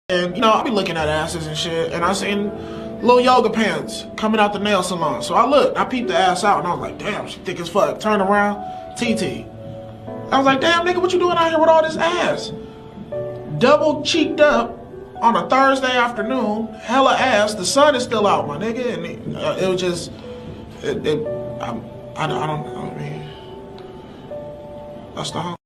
And, I be looking at asses and shit, and I seen little yoga pants coming out the nail salon. So I peeped the ass out, and I was like, damn, she thick as fuck. Turn around, TT. I was like, damn, nigga, what you doing out here with all this ass? Double cheeked up on a Thursday afternoon, hella ass. The sun is still out, my nigga, and it was just, I don't know, I mean, that's the whole.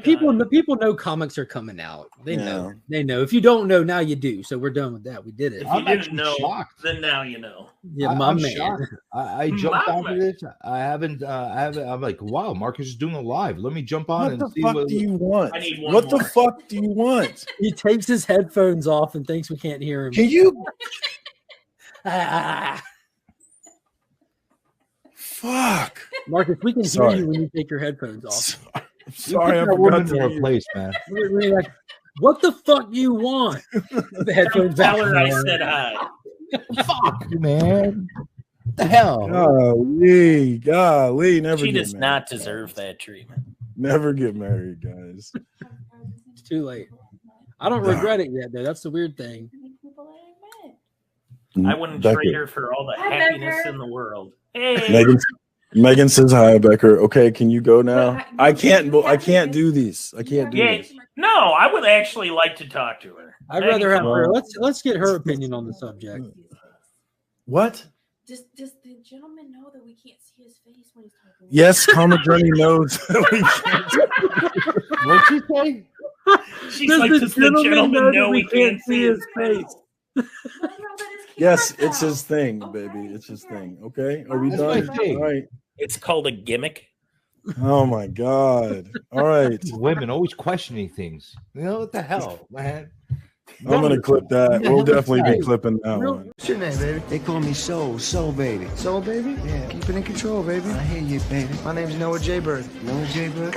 People know comics are coming out. They know. They know. If you don't know, now you do. So we're done with that. We did it. If you didn't know, then now you know. Yeah, I'm man. Shocked. I jumped onto this. I haven't. I'm like, wow, Marcus is doing a live. Let me jump on and see what do you want. I need one what more. The fuck do you want? He takes his headphones off and thinks we can't hear him. Can you? Fuck, Marcus, we can hear you when you take your headphones off. Sorry, I forgot to replace, man. We're like, what the fuck you want? The headphones back. Tell her I said hi. Fuck you, man. What the hell? Golly, never. She does not deserve that treatment. Never get married, guys. It's too late. I don't regret it yet, though. That's the weird thing. I wouldn't trade her for all the happiness in the world. Hey. Megan says hi, Becker. Okay, can you go now? I can't do these. I can't do this. No, I would actually like to talk to her. I'd rather have her. Let's get her opinion on the subject. What? Does the gentleman know that we can't see his face when he's talking? Yes, Comic Journey knows. What'd she say? She's like, does the gentleman know we can't see his face? Yes, it's his thing, baby. It's his thing. Okay, are we done? All right. It's called a gimmick. Oh my god! All right. Women always questioning things. You know what the hell, man? I'm gonna clip that. We'll definitely be clipping that one. What's your name, baby? They call me Soul Baby. Soul Baby? Yeah. Keep it in control, baby. I hear you, baby. My name's Noah J. Bird. Noah J. Bird?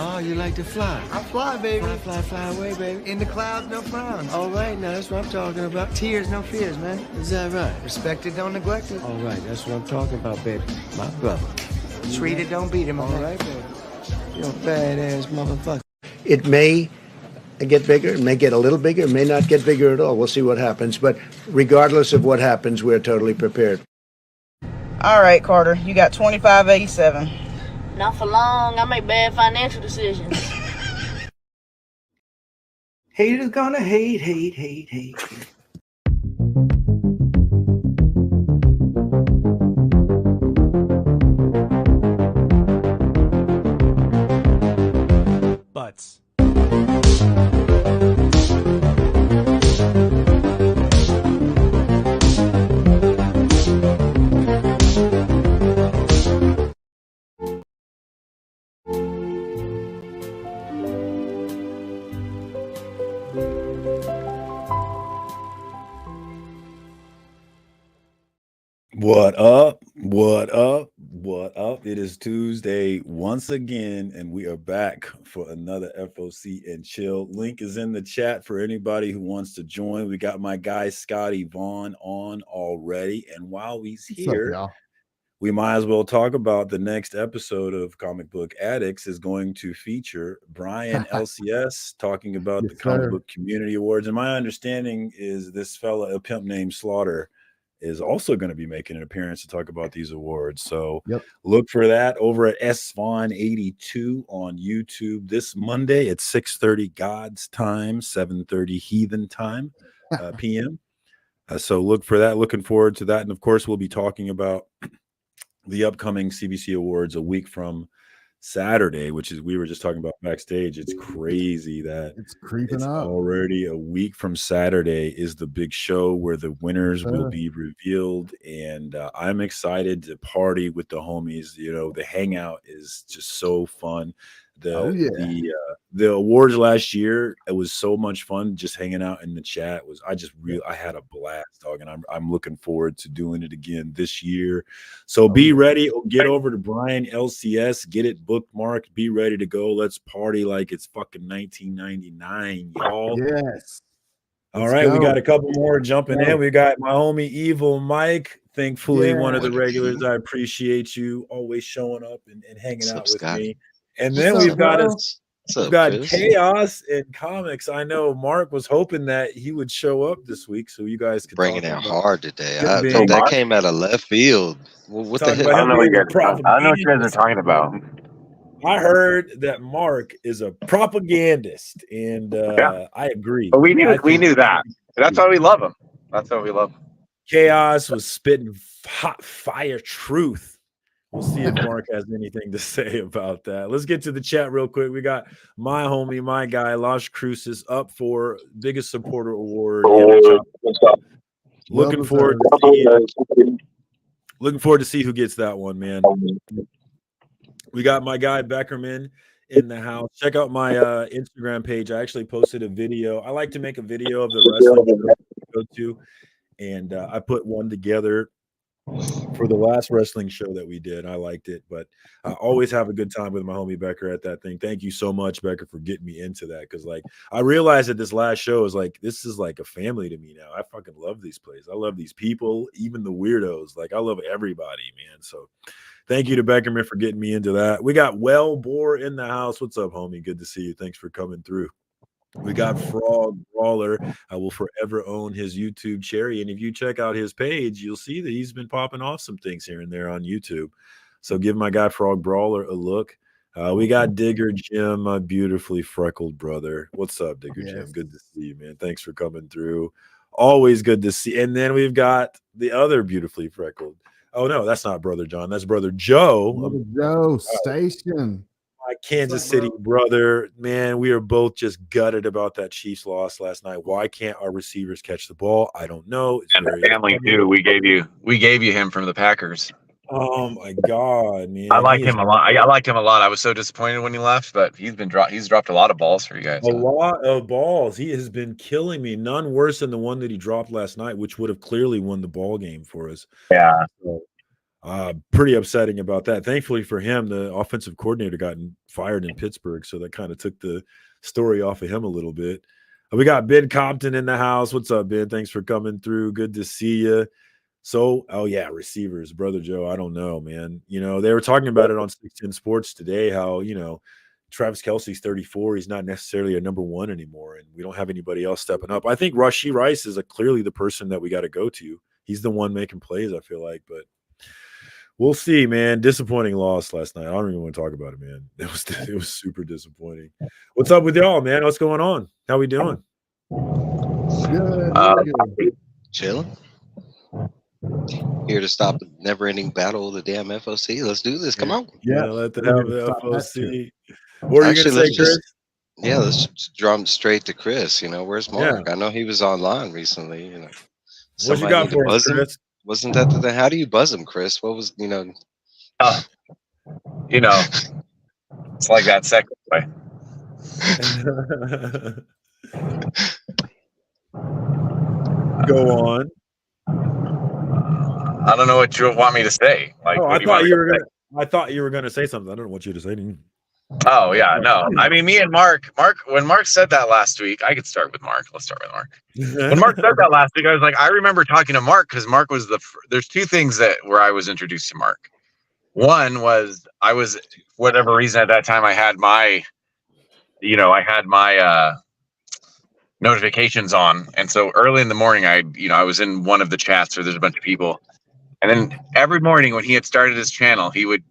Oh, you like to fly? I fly, baby. Fly away, baby. In the clouds, no frowns. All right, now that's what I'm talking about. Tears, no fears, man. Is that right? Respected, don't neglect it. All right, that's what I'm talking about, baby. My brother. Treat it, don't beat him. All right, baby. You're a badass motherfucker. It may get bigger, it may get a little bigger, it may not get bigger at all. We'll see what happens. But regardless of what happens, we're totally prepared. All right, Carter, you got 2587. Not for long. I make bad financial decisions. Haters gonna hate. Butts. What up? What up? What up? It is Tuesday once again, and we are back for another FOC and Chill. Link is in the chat for anybody who wants to join. We got my guy Scotty Vaughn on already, and while he's here, we might as well talk about the next episode of Comic Book Addicts is going to feature Brian LCS talking about the Comic Book Community Awards. And my understanding is this fella, a pimp named Slaughter, is also going to be making an appearance to talk about these awards. So look for that over at SVaughn82 on YouTube this Monday at 6:30 God's time, 7:30 Heathen time, PM. So look for that. Looking forward to that. And of course, we'll be talking about the upcoming CBC Awards a week from Saturday, which is, we were just talking about backstage. It's crazy that it's creeping up. Already a week from Saturday is the big show where the winners will be revealed, and I'm excited to party with the homies. You know, the hangout is just so fun. The awards last year, it was so much fun just hanging out in the chat. I had a blast, dog, and I'm looking forward to doing it again this year. So be ready. Get over to Brian LCS, get it bookmarked, be ready to go. Let's party like it's fucking 1999, y'all. Yes. All right, we got a couple more jumping in. We got my homie Evil Mike, thankfully one of the regulars. I appreciate you always showing up and hanging out with me. And then we've got We've got Chaos in Comics. I know Mark was hoping that he would show up this week, so you guys could bringing it hard today. That Mark came out of left field. What the hell? I don't know what you guys are talking about. I heard that Mark is a propagandist, and I agree. But we knew that. That's why we love him. That's why we love him. Chaos was spitting hot fire truth. We'll see if Mark has anything to say about that. Let's get to the chat real quick. We got my homie, my guy, Las Cruces, up for biggest supporter award. Looking forward to see who gets that one, man. We got my guy Beckerman in the house. Check out my Instagram page. I actually posted a video. I like to make a video of the wrestling show I go to, and I put one together for the last wrestling show that we did. I liked it, but I always have a good time with my homie Becker at that thing. Thank you so much, Becker, for getting me into that, because like I realized that this last show is like, this is like a family to me now. I fucking love these plays. I love these people, even the weirdos. Like I love everybody, man. So thank you to Beckerman for getting me into that. We got Bore in the house. What's up, homie? Good to see you. Thanks for coming through. We got Frog Brawler. I will forever own his YouTube cherry. And if you check out his page, you'll see that he's been popping off some things here and there on YouTube. So give my guy Frog Brawler a look. We got Digger Jim, my beautifully freckled brother. What's up, Digger Jim? Good to see you, man. Thanks for coming through. Always good to see. And then we've got the other beautifully freckled. Oh, no, that's not Brother John. That's Brother Joe. Brother Joe, Station. My Kansas City brother, man, we are both just gutted about that Chiefs loss last night. Why can't our receivers catch the ball? I don't know. It's and the family too. We gave you him from the Packers. Oh my God, man! I like him a lot. I liked him a lot. I was so disappointed when he left, but he's dropped a lot of balls for you guys. A lot of balls. He has been killing me. None worse than the one that he dropped last night, which would have clearly won the ball game for us. Yeah. So, pretty upsetting about that. Thankfully for him, the offensive coordinator got fired in Pittsburgh, so that kind of took the story off of him a little bit. We got Ben Compton in the house. What's up, Ben? Thanks for coming through. Good to see you. So, receivers, Brother Joe. I don't know, man. You know, they were talking about it on 610 Sports today, how, you know, Travis Kelce's 34. He's not necessarily a number one anymore, and we don't have anybody else stepping up. I think Rashee Rice is clearly the person that we got to go to. He's the one making plays, I feel like, but we'll see, man. Disappointing loss last night. I don't even want to talk about it, man. It was super disappointing. What's up with y'all, man? What's going on? How we doing? Good. Chilling. Here to stop the never-ending battle of the damn FOC. Let's do this. Come on. Yeah, let them have the FOC. What are you going to say, Chris? Let's just drum straight to Chris. You know, where's Mark? Yeah. I know he was online recently. You know, what you got for us, Chris? Wasn't that the thing? How do you buzz him, Chris? What was, you know? You know, it's like that second way. Go on. I don't know what you want me to say. Like, I thought you were going to say something. I don't know what you to say. Oh yeah, no. I mean, me and Mark. When Mark said that last week, I could start with Mark. Let's start with Mark. When Mark said that last week, I was like, I remember talking to Mark because Mark was there's two things where I was introduced to Mark. One was I was, whatever reason at that time, I had my notifications on, and so early in the morning, I was in one of the chats where there's a bunch of people, and then every morning when he had started his channel, he would,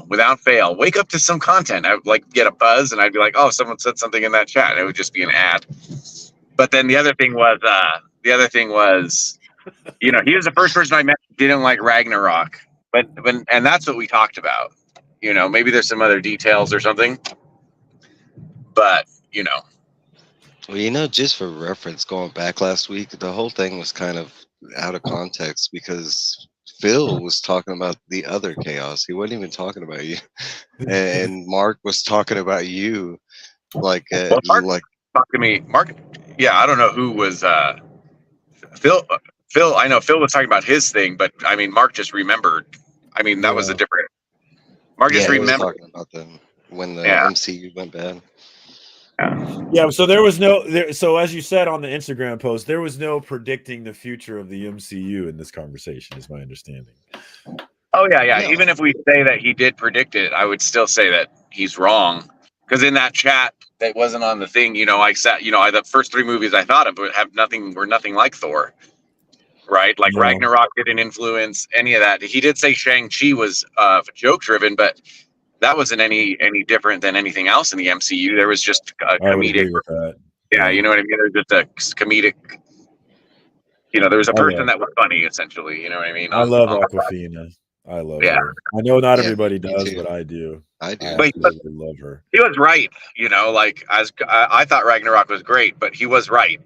without fail, wake up to some content. I would get a buzz, and I'd be like, "Oh, someone said something in that chat." And it would just be an ad. But then the other thing was, he was the first person I met who didn't like Ragnarok. And that's what we talked about. Maybe there's some other details or something. But Well, just for reference, going back last week, the whole thing was kind of out of context because Phil was talking about the other chaos. He wasn't even talking about you, and Mark was talking about you. Mark talked to me. Mark, I don't know who was Phil. Phil, I know Phil was talking about his thing, but I mean, Mark just remembered. I mean, that was a different. Mark just remembered talking about them when the MCU went bad. Yeah, so there was so as you said on the Instagram post, there was no predicting the future of the MCU in this conversation, is my understanding. Oh yeah. Even if we say that he did predict it, I would still say that he's wrong. because in that chat that wasn't on the thing, I sat, the first 3 movies I thought of were nothing like Thor, right? Like Ragnarok didn't influence any of that. He did say Shang-Chi was joke driven, but that wasn't any different than anything else in the MCU. There was just a I would comedic. agree with that. Yeah, you know what I mean? There's just a comedic. There was a person that was funny, essentially. You know what I mean? I love Awkwafina. I love her. I know not everybody does, but I do. I do. I But absolutely love her. he was right. Like I thought Ragnarok was great, but he was right.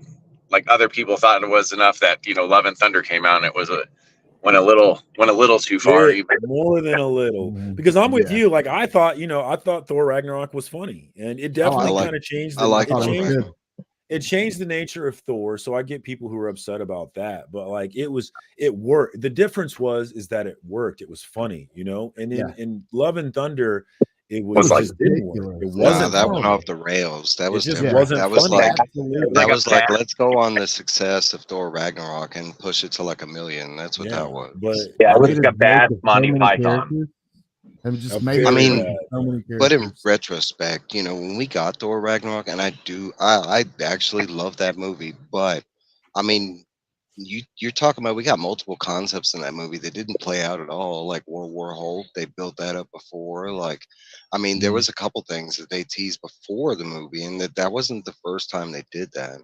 Like other people thought it was enough that Love and Thunder came out and it was went a little too far. More than a little, because I'm with you. Like I thought Thor Ragnarok was funny, and it definitely kind of changed. It changed the nature of Thor, so I get people who are upset about that. But like it worked. The difference is that it worked. It was funny, And in Love and Thunder, it just didn't work. It wasn't. That went off the rails. That was just wasn't. That was funny. like let's go on the success of Thor Ragnarok and push it to like 1 million. That's what that was. But it was like a bad Monty Python. But in retrospect, when we got Thor Ragnarok, and I actually love that movie, but I mean, you're talking about we got multiple concepts in that movie that didn't play out at all. Like World War Hulk, they built that up before. Like, I mean, there was a couple things that they teased before the movie, and that wasn't the first time they did that.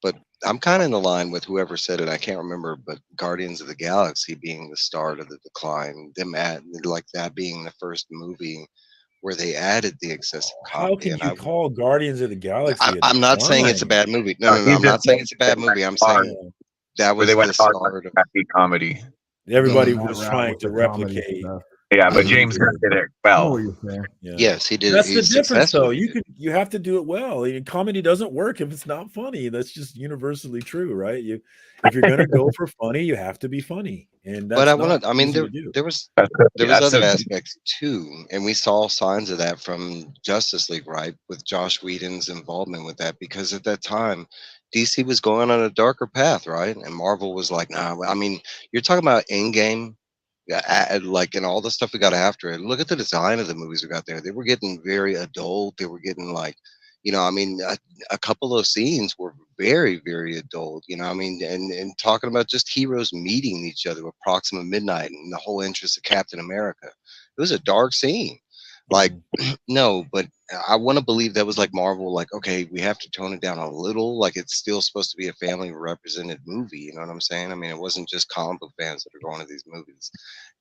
But I'm kind of in the line with whoever said it. I can't remember, but Guardians of the Galaxy being the start of the decline, that being the first movie where they added the excessive comedy. How can you call Guardians of the Galaxy? I'm not saying it's a bad movie. No, I'm not saying it's a bad movie. I'm saying that was the start of comedy. Everybody was trying to replicate. Yeah, but James Gunn did it well. Yes, he did. That's the difference, though. You have to do it well. Comedy doesn't work if it's not funny. That's just universally true, right? If you're gonna go for funny, you have to be funny. And that's there was other aspects too, and we saw signs of that from Justice League, right, with Joss Whedon's involvement with that, because at that time DC was going on a darker path, right, and Marvel was like, nah. I mean, you're talking about Endgame. And all the stuff we got after it. Look at the design of the movies we got there. They were getting very adult. They were getting a couple of scenes were very, very adult. And talking about just heroes meeting each other with Proxima Midnight and the whole interest of Captain America. It was a dark scene. No, but I want to believe that was like Marvel, like, okay, we have to tone it down a little. Like it's still supposed to be a family represented movie. You know what I'm saying? I mean, it wasn't just comic book fans that are going to these movies.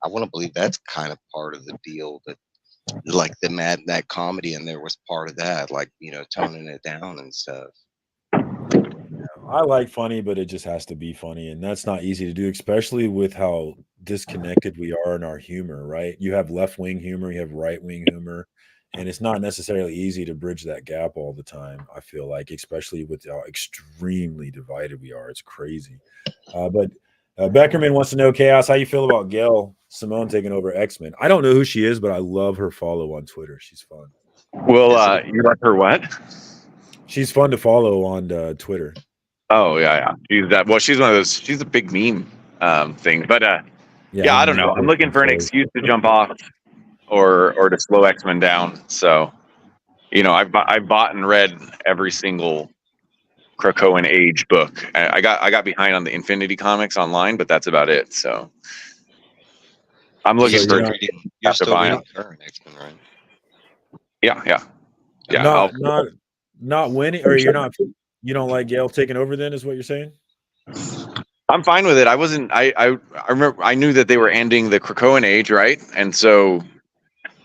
I want to believe that's kind of part of the deal, that like that comedy in there was part of that, like, toning it down and stuff. I like funny, but it just has to be funny, and that's not easy to do, especially with how disconnected we are in our humor, right? You have left-wing humor, you have right-wing humor, and it's not necessarily easy to bridge that gap all the time, I feel like, especially with how extremely divided we are. It's crazy. But Beckerman wants to know, Chaos, how you feel about Gail Simone taking over X-Men? I don't know who she is, but I love her follow on Twitter. She's fun. Well, you like her what? She's fun to follow on Twitter. Oh yeah. She's one of those. She's a big meme thing. But I don't know. I'm looking for an excuse to jump off or to slow X-Men down. So, I've bought and read every single Krakoan Age book. I got behind on the Infinity Comics online, but that's about it. So, I'm looking for. You're still reading current X-Men, right? Yeah. Not winning, or you're not. You don't like Gail taking over, then, is what you're saying? I'm fine with it. I wasn't. I remember. I knew that they were ending the Krakoan Age, right? And so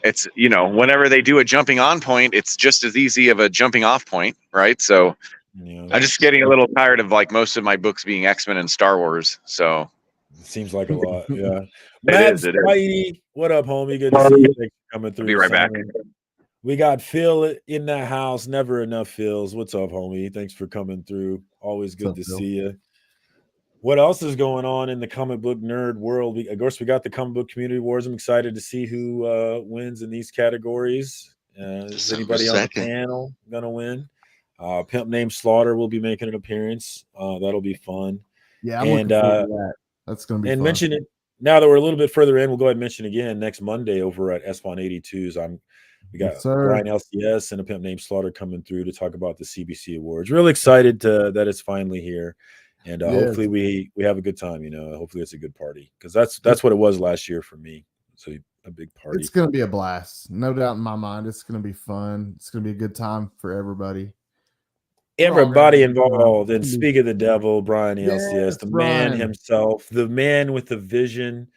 it's whenever they do a jumping on point, it's just as easy of a jumping off point, right? So I'm just getting a little tired of like most of my books being X-Men and Star Wars. So it seems like a lot. Yeah. Matt Spidey, what up, homie? Good to see you. Thanks for coming through. Be right back. We got Phil in that house. Never enough Phils. What's up, homie? Thanks for coming through. Always good to see you. What else is going on in the comic book nerd world? Of course, we got the comic book community awards. I'm excited to see who wins in these categories. Is anybody on the panel going to win? Pimp named Slaughter will be making an appearance. That'll be fun. Yeah, I'm looking forward to that. That's going to be fun. Mention it now that we're a little bit further in. We'll go ahead and mention again next Monday over at S1 82s. I'm We got Yes, sir. Brian LCS and a pimp named Slaughter coming through to talk about the CBC Awards. Really excited that it's finally here, and hopefully we have a good time. Hopefully it's a good party because that's what it was last year for me. So a big party. It's gonna be a blast, no doubt in my mind. It's gonna be fun. It's gonna be a good time for everybody. Everybody involved. And speak of the devil, Brian LCS, the man himself, the man with the vision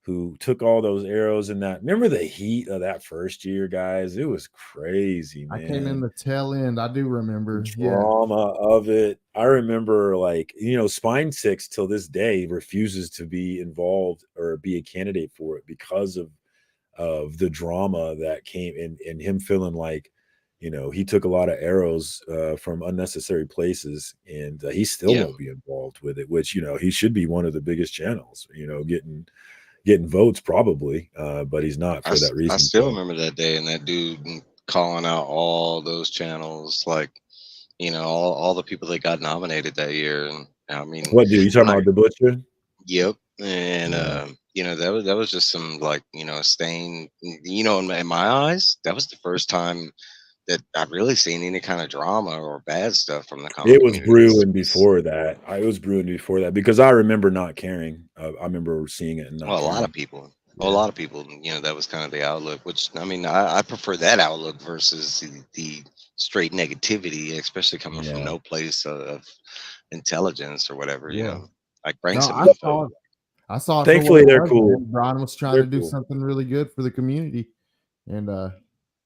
who took all those arrows in that. Remember the heat of that first year, guys? It was crazy, man. I came in the tail end. I do remember the drama of it. I remember, Spine Six till this day refuses to be involved or be a candidate for it because of the drama that came in him feeling like, he took a lot of arrows from unnecessary places, and he still won't be involved with it, which, he should be one of the biggest channels, getting votes probably, but he's not for that reason. I still remember that day and that dude calling out all those channels, all the people that got nominated that year. And I mean, what dude? You talking about the Butcher? Yep. And that was just some stain. In my eyes, that was the first time that I've really seen any kind of drama or bad stuff from the comedy. It was brewing before that. Because I remember not caring. I remember seeing it. And not a lot of people. A lot of people. That was kind of the outlook. Which I mean, I prefer that outlook versus the straight negativity, especially coming from no place of intelligence or whatever. Like bring some info. I saw it. Thankfully, they're cool. Brian was trying to do something really good for the community, and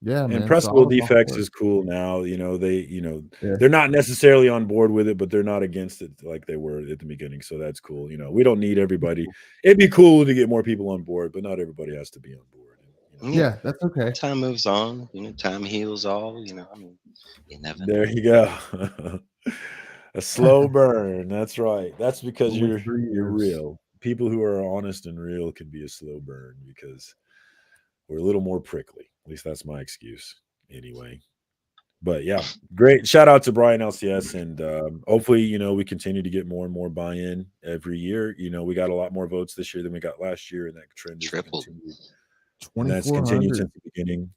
and Pressable Defects is cool now. They're not necessarily on board with it, but they're not against it like they were at the beginning. So that's cool. We don't need everybody. It'd be cool to get more people on board, but not everybody has to be on board. Yeah, that's okay. Time moves on. Time heals all. I mean, you never know. There you go. A slow burn. That's right. That's because you're real. People who are honest and real can be a slow burn because we're a little more prickly. At least that's my excuse anyway. But yeah, great. Shout out to Brian LCS. And hopefully, we continue to get more and more buy-in every year. We got a lot more votes this year than we got last year. And that trend is tripled. And that's continued since the beginning.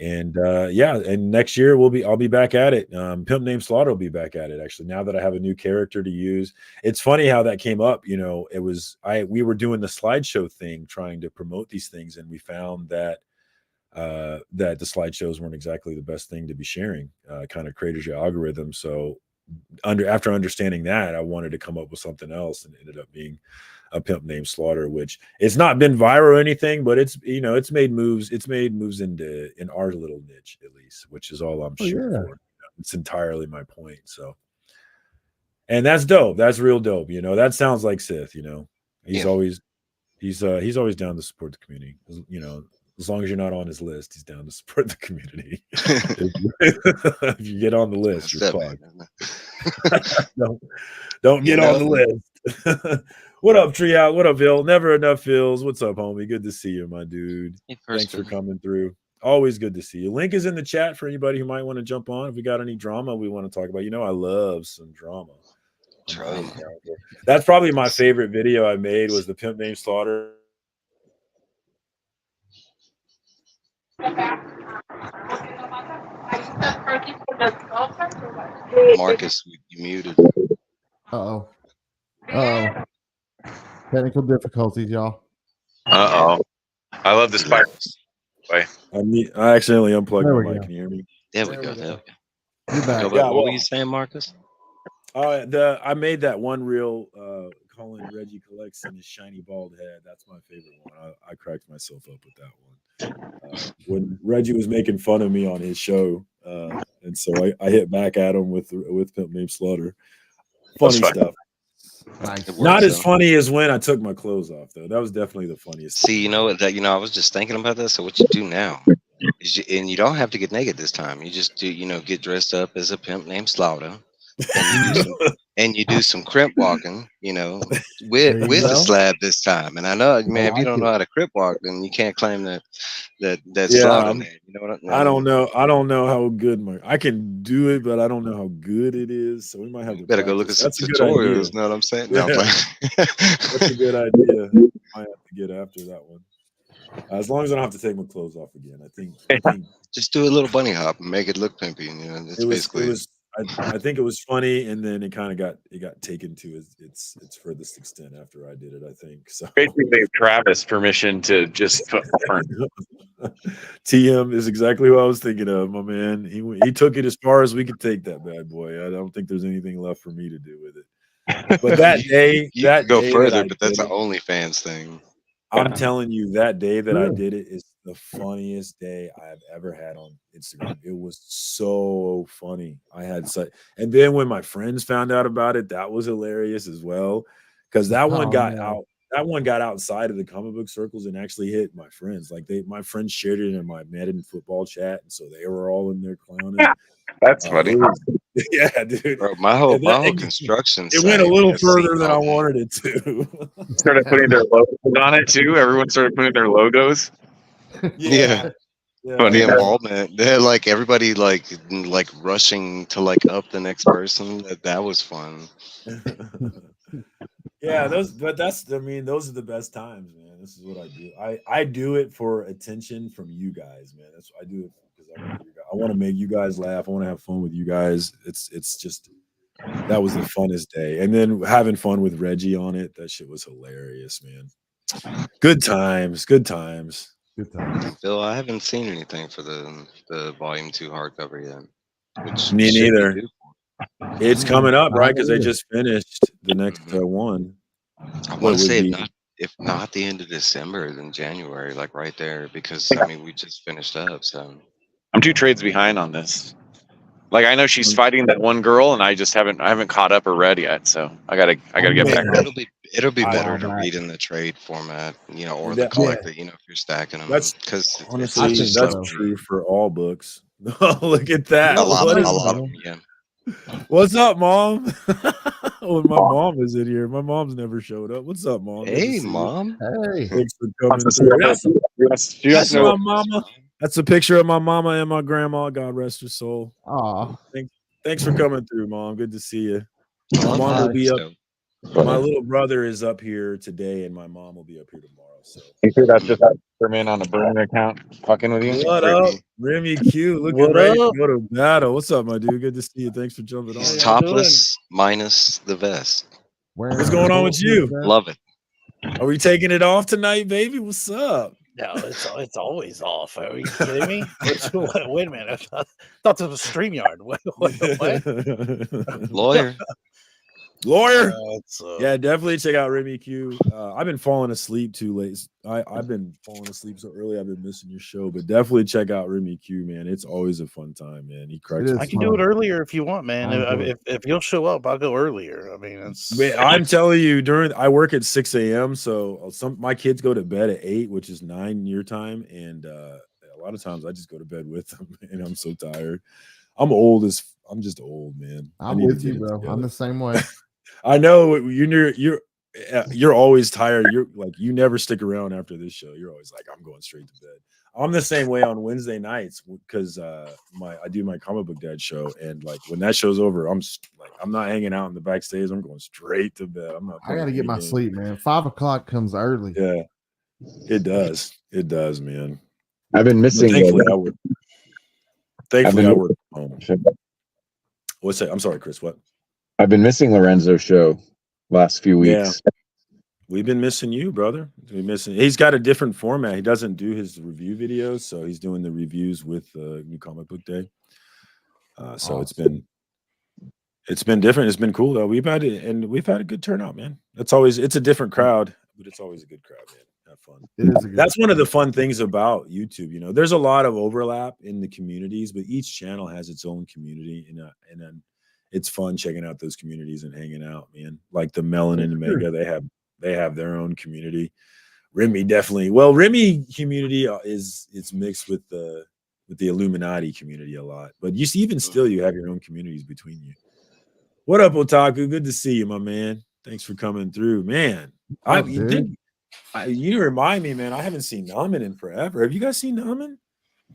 And and next year I'll be back at it. Pimp Named Slaughter will be back at it actually. Now that I have a new character to use, it's funny how that came up. We were doing the slideshow thing, trying to promote these things, and we found that the slideshows weren't exactly the best thing to be sharing. Kind of created your algorithm. So after understanding that, I wanted to come up with something else, and it ended up being a Pimp Named Slaughter, which it's not been viral or anything, but it's made moves. It's made moves in our little niche at least, which is all I'm shooting for. It's entirely my point. So, and that's dope. That's real dope. That sounds like Sith. He's always down to support the community. As long as you're not on his list, he's down to support the community. If you get on the list, you're fucked. Don't get on the list. What up, Treehouse? What up, Phil? Never enough Phils. What's up, homie? Good to see you, my dude. Thanks for coming through. Always good to see you. Link is in the chat for anybody who might want to jump on. If we got any drama we want to talk about, I love some drama. That's probably my favorite video I made was the Pimp Named Slaughter. Marcus, you muted. Uh-oh. Technical difficulties, y'all. I love this virus. I accidentally unplugged my mic. Can you hear me? There we go. There we You're back. go. What were you saying, Marcus? I made that one reel calling Reggie collects in his shiny bald head. That's my favorite one. I cracked myself up with that one. When Reggie was making fun of me on his show, and so I hit back at him with Pimp Named Slaughter. Funny stuff. Nice. Not as funny as when I took my clothes off, though. That was definitely the funniest. See, I was just thinking about that. So what you do now, and you don't have to get naked this time. You just do, get dressed up as a Pimp Named Slaughter, and you do some crimp walking, with the slab this time. And I know, man, if you don't know how to crimp walk, then you can't claim that slaughter name. I don't know. I don't know how good I can do it, but I don't know how good it is. So we might have to better go look at some tutorials. Know what I'm saying? No, That's a good idea. I have to get after that one. As long as I don't have to take my clothes off again, I think just do a little bunny hop and make it look pimpy. You know, it's basically. I think it was funny, and then it kind of got taken to its furthest extent after I did it. I think so. Basically, gave Travis permission to just put TM is exactly what I was thinking of, my man. He took it as far as we could take that bad boy. I don't think there's anything left for me to do with it. But that day, you can go further, but that's an OnlyFans thing. I'm telling you, that day that I did it is the funniest day I've ever had on Instagram. It was so funny. And then when my friends found out about it, that was hilarious as well. Because that one got out. That one got outside of the comic book circles and actually hit my friends. Like my friends shared it in my Madden football chat, and so they were all in there clowning. That's funny. Yeah, dude. Bro, my whole construction. It went a little further than I wanted it to. Started putting their logos on it too. Everyone started putting their logos. Yeah. Funny involvement. They had like everybody like rushing to like up the next person. That was fun. Yeah, those are the best times, man. This is what I do. I do it for attention from you guys, man. That's what I do it because I want to make you guys laugh. I want to have fun with you guys. It's just that was the funnest day. And then having fun with Reggie on it, that shit was hilarious, man. Good times. Good times. Phil, I haven't seen anything for the volume 2 hardcover yet. Me neither. It's coming up, right? Because they just finished the next one. I want to say if not the end of December, then January, like right there, because I mean we just finished up. So I'm 2 trades behind on this. Like I know she's fighting that one girl, and I haven't caught up or read yet. So I gotta get back. It'll be better to read in the trade format, or the collect it, if you're stacking them. Because honestly, that's true for all books. Look at that. A lot of them, yeah. What's up, Mom? Oh, my mom is in here. My mom's never showed up. What's up, Mom? Hey, Mom. Hey. Thanks for coming through. That's my mama. That's a picture of my mama and my grandma. God rest her soul. Aw. Thanks for coming through, Mom. Good to see you. My mom will be up. My little brother is up here today, and my mom will be up here tomorrow. So you sure that's just for me on a burner account fucking with you? What up, Remy Q? Looking ready to go to battle. What's up, my dude? Good to see you. Thanks for jumping on. Topless minus the vest. What's going on with you? Love it. Are we taking it off tonight, baby? What's up? No, it's always off. Are you kidding me? Wait a minute. I thought this was StreamYard. What? Lawyer. Yeah, definitely check out Remy Q. I've been falling asleep too late. I've been falling asleep so early. I've been missing your show, but definitely check out Remy Q, man. It's always a fun time, man. He cracks. I can do it earlier if you want, man. If you'll show up, I'll go earlier. I mean, I'm telling you, I work at 6 a.m. So my kids go to bed at 8, which is 9 your time, and a lot of times I just go to bed with them, and I'm so tired. I'm just old, man. I'm with you, bro. I'm the same way. I know you're always tired. You're like, you never stick around after this show. You're always like, I'm going straight to bed. I'm the same way on Wednesday nights because I do my comic book dad show, and like when that show's over, I'm not hanging out in the backstage. I'm going straight to bed. I gotta get my sleep, man. 5 o'clock comes early. Yeah, it does. It does, man. I've been missing. Thankfully, I work home. What's that? I'm sorry, Chris. What? I've been missing Lorenzo's show last few weeks. Yeah. We've been missing you, brother. He's got a different format. He doesn't do his review videos, so he's doing the reviews with New Comic Book Day. So it's been different. It's been cool though. We've had a good turnout, man. It's a different crowd, but it's always a good crowd, man. Have fun. That's one of the fun things about YouTube. There's a lot of overlap in the communities, but each channel has its own community, and then it's fun checking out those communities and hanging out, man. Like the Melon and the Mega, they have their own community. Remy definitely. Well, Remy community is mixed with the Illuminati community a lot, but you see, even still, you have your own communities between you. What up, Otaku? Good to see you, my man. Thanks for coming through, man. You remind me, man. I haven't seen Naman in forever. Have you guys seen Naman?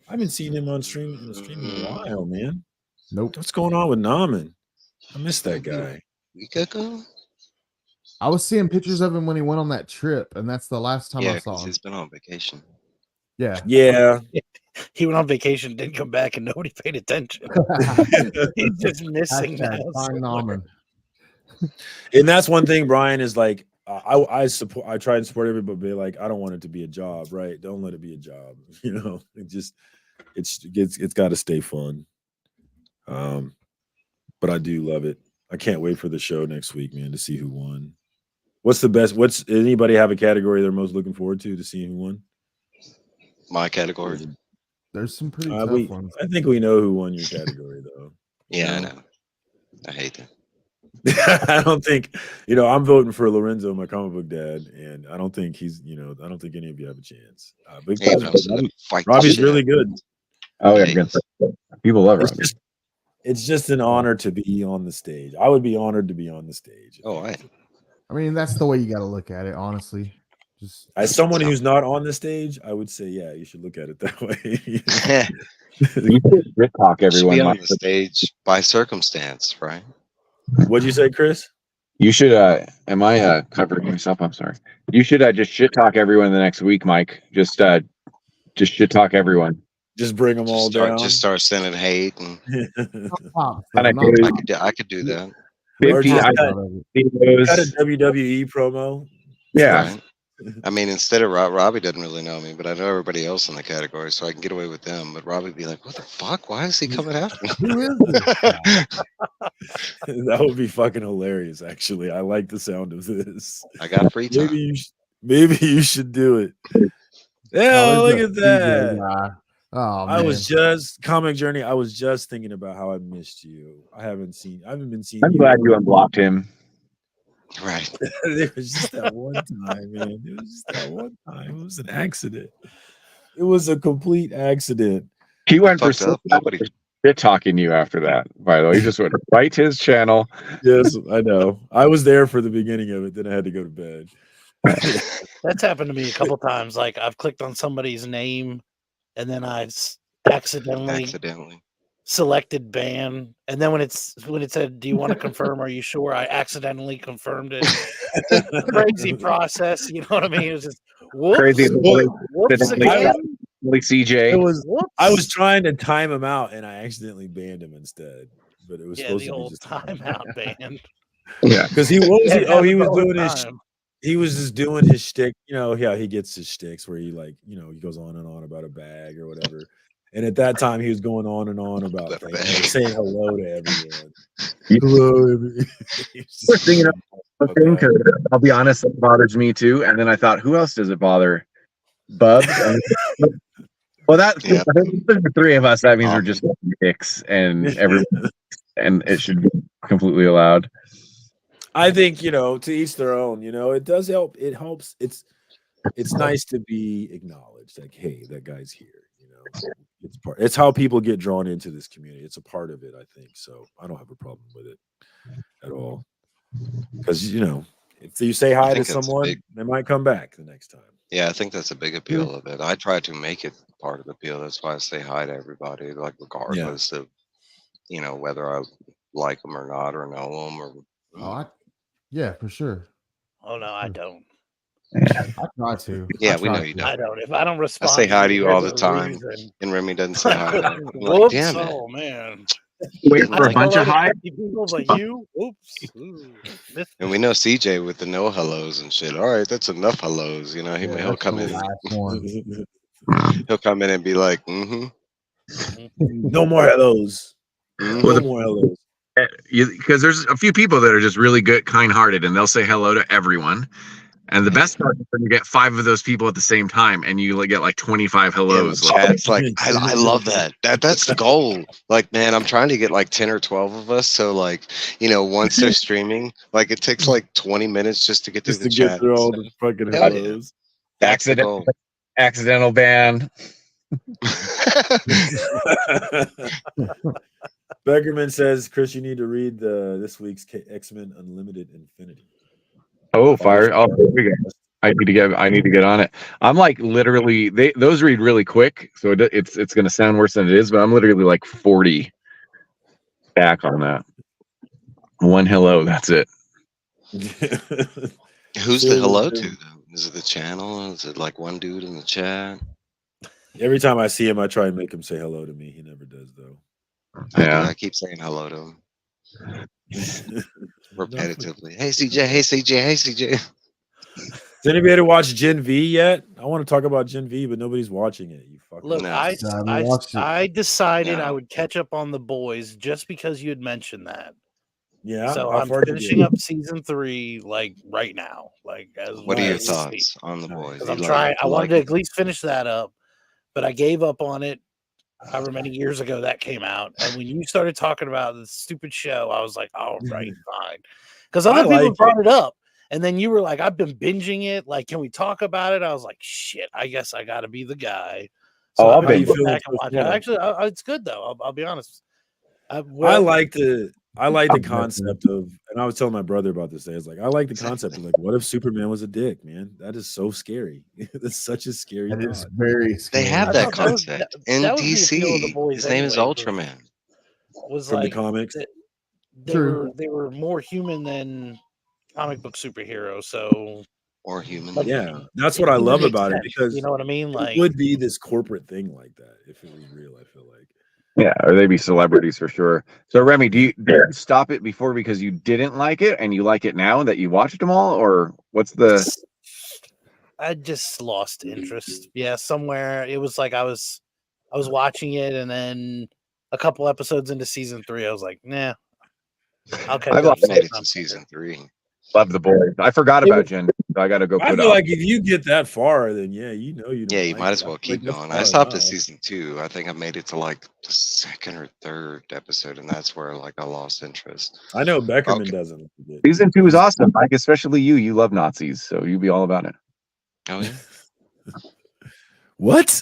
I haven't seen him on stream in a while, man. Nope. What's going on with Naman? I miss that guy. Week ago? I was seeing pictures of him when he went on that trip, and that's the last time I saw him. He's been on vacation. Yeah. He went on vacation, didn't come back, and nobody paid attention. He's just missing now. And that's one thing, Brian, is like I try and support everybody, but be like, I don't want it to be a job, right? Don't let it be a job. You know, it's got to stay fun. But I do love it. I can't wait for the show next week, man, to see who won. What's the best? Anybody have a category they're most looking forward to see who won? My category. There's some pretty tough ones. I think we know who won your category, though. Yeah, I know. I hate that. I don't think, I'm voting for Lorenzo, my comic book dad, and I don't think I don't think any of you have a chance. Robbie's really good. Oh, yeah. People love Robbie. It's just an honor to be on the stage. I would be honored to be on the stage. Oh, I mean, that's the way you got to look at it, honestly. Just as someone who's not on the stage, I would say, yeah, you should look at it that way. You should talk everyone on the stage by circumstance, right? What'd you say, Chris? You should. Am I covering myself? I'm sorry. You should just shit talk everyone the next week, Mike. Just shit talk everyone. Just bring them all down. Just start sending hate, and I could do that. 50. Cut a WWE promo. Yeah. Right. I mean, instead of Robbie doesn't really know me, but I know everybody else in the category, so I can get away with them. But Robbie would be like, "What the fuck? Why is he coming after me?" Who is this? That would be fucking hilarious. Actually, I like the sound of this. I got free time. Maybe you should do it. Yeah, look at that. Oh, I was just Comic Journey. I was just thinking about how I missed you. I haven't been seeing. I'm glad you unblocked him. Right. It was just that one time, man. It was just that one time. It was an accident. It was a complete accident. He went for shit talking you after that, by the way. He just went right to his channel. Yes, I know. I was there for the beginning of it, then I had to go to bed. That's happened to me a couple times. Like I've clicked on somebody's name and then I've accidentally selected ban, and then when it said, "Do you want to confirm? Are you sure?" I accidentally confirmed it. Crazy process, you know what I mean? It was just whoops, crazy. Whoops again. CJ. I was trying to time him out, and I accidentally banned him instead. But it was supposed to be just timeout ban. Yeah, because he was just doing his shtick. He gets his shticks where he he goes on and on about a bag or whatever. And at that time, he was going on and on about saying hello to everyone. Hello, everyone. I'll be honest, it bothers me too. And then I thought, who else does it bother? Bubs. Well, I think the three of us. That means we're just dicks, and everyone, and it should be completely allowed. I think to each their own. It does help. It helps. It's nice to be acknowledged. Like, hey, that guy's here. It's how people get drawn into this community. It's a part of it, I think. So I don't have a problem with it at all. Because if you say hi to someone, they might come back the next time. Yeah, I think that's a big appeal of it. I try to make it part of the appeal. That's why I say hi to everybody, like regardless of whether I like them or not, or know them or. Yeah, for sure. Oh no, I don't. I try to. Yeah, we know you don't. I don't. If I don't respond, I say hi to you all the time, and Remy doesn't say hi. Whoops! Damn it. Oh man. Wait for a bunch of hi. People like you. Oops. And we know CJ with the no hellos and shit. All right, that's enough hellos. He'll come in. He'll come in and be like, no more hellos. No more hellos. Because there's a few people that are just really good, kind-hearted, and they'll say hello to everyone. And the best part is when you get 5 of those people at the same time, and you get like 25 hellos. Yeah, it's like I love that. That's the goal. Like, man, I'm trying to get like 10 or 12 of us. So like, once they're streaming, like it takes like 20 minutes just to get through the chat. Get through all the fucking hellos. Accidental ban. Beckerman says, Chris, you need to read this week's X-Men Unlimited Infinity. Oh, fire! Oh, there we go. I need to get on it. I'm like literally those read really quick, so it's going to sound worse than it is. But I'm literally like 40 back on that. One hello, that's it. Who's the hello to? Though? Is it the channel? Is it like one dude in the chat? Every time I see him, I try and make him say hello to me. He never does, though. I keep saying hello to him repetitively. Hey CJ, hey CJ, hey CJ. Does anybody watch Gen V yet? I want to talk about Gen V, but nobody's watching it. You fucking Look, I decided I would catch up on The Boys just because you had mentioned that. Yeah. So how I'm far did you finishing get? up season 3 like right now. Like as What are your as we speak. thoughts on The Boys? Because I'm trying. I wanted to at least finish that up, but I gave up on it. However many years ago that came out, and when you started talking about the stupid show, I was like, "All right, fine," because other people brought it up, and then you were like, "I've been binging it. Like, can we talk about it?" I was like, "Shit, I guess I got to be the guy." So I'll I'm gonna binge go it. back and watch it. Actually, it's good though. I'll be honest. I like the concept of, and I was telling my brother about this. I was like, I like the concept of like, what if Superman was a dick, man? That is so scary. That's such a scary That thought. is very scary. They have that concept in that was the appeal of The DC. Boys His name is anyway, Ultraman. Was From the like comics. they were more human than comic book superheroes. So or human. Like, Yeah, that's what I it love makes about it, sense, because you know what I mean? Like, it would be this corporate thing like that if it was real. I feel like. Yeah, or they'd be celebrities for sure. So Remy, did you stop it before because you didn't like it and you like it now that you watched them all, or what's the? I just lost interest. Yeah, somewhere it was like I was watching it, and then a couple episodes into season 3, I was like, nah. I'll catch I've up made it sometime. to season 3. Love The Boys. I forgot about Gen. I got to go I put feel up. like if you get that far, then yeah, you know you don't. Yeah, you like might it. as well I feel keep like that's going. I far stopped at enough. season 2. I think I made it to like the second or third episode, and that's where like I lost interest. I know Beckerman doesn't like it. Season 2 is awesome, Mike. Especially you. You love Nazis, so you'd be all about it. Oh yeah. What?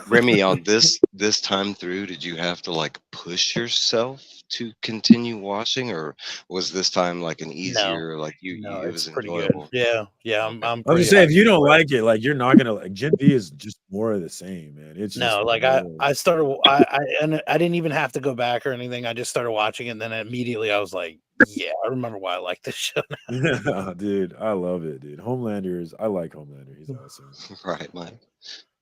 Remy, on this time through, did you have to like push yourself to continue watching, or was this time like an easier, like it was pretty enjoyable? good. Yeah. I'm I'm just saying, if you don't like it, like you're not gonna like. Gen V is just more of the same, man. It's just No, like more. I started. I didn't even have to go back or anything. I just started watching it, and then immediately I was like, yeah, I remember why I like this show now. Dude, I love it, dude. Homelander is. I like Homelander. He's awesome. Right, man.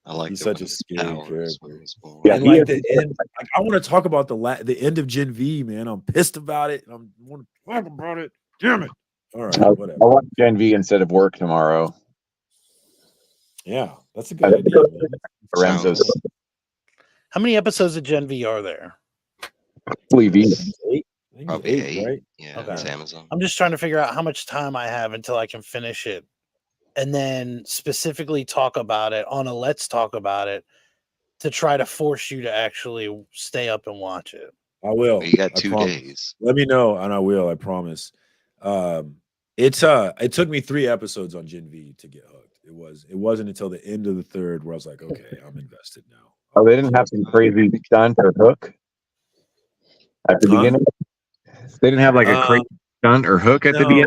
I like. He's such a scary character. Yeah, and like the end. Like, I want to talk about the end of Gen V, man. I'm pissed about it. I want to talk about it. Damn it. All right, whatever. I'll watch Gen V instead of work tomorrow. Yeah, that's a good idea, man. Lorenzo's. How many episodes of Gen V are there? Believe you. Probably 8, right? Yeah, Okay. it's Amazon. I'm just trying to figure out how much time I have until I can finish it, and then specifically talk about it on a Let's Talk About It to try to force you to actually stay up and watch it. I will. You got I 2 promise. days. Let me know, and I will. I promise. It took me 3 episodes on Gen V to get hooked. It wasn't until the end of the 3rd where I was like, okay, I'm invested now. Oh, they didn't have some crazy stunt or hook at the beginning. They didn't have like a crazy stunt or hook at the beginning.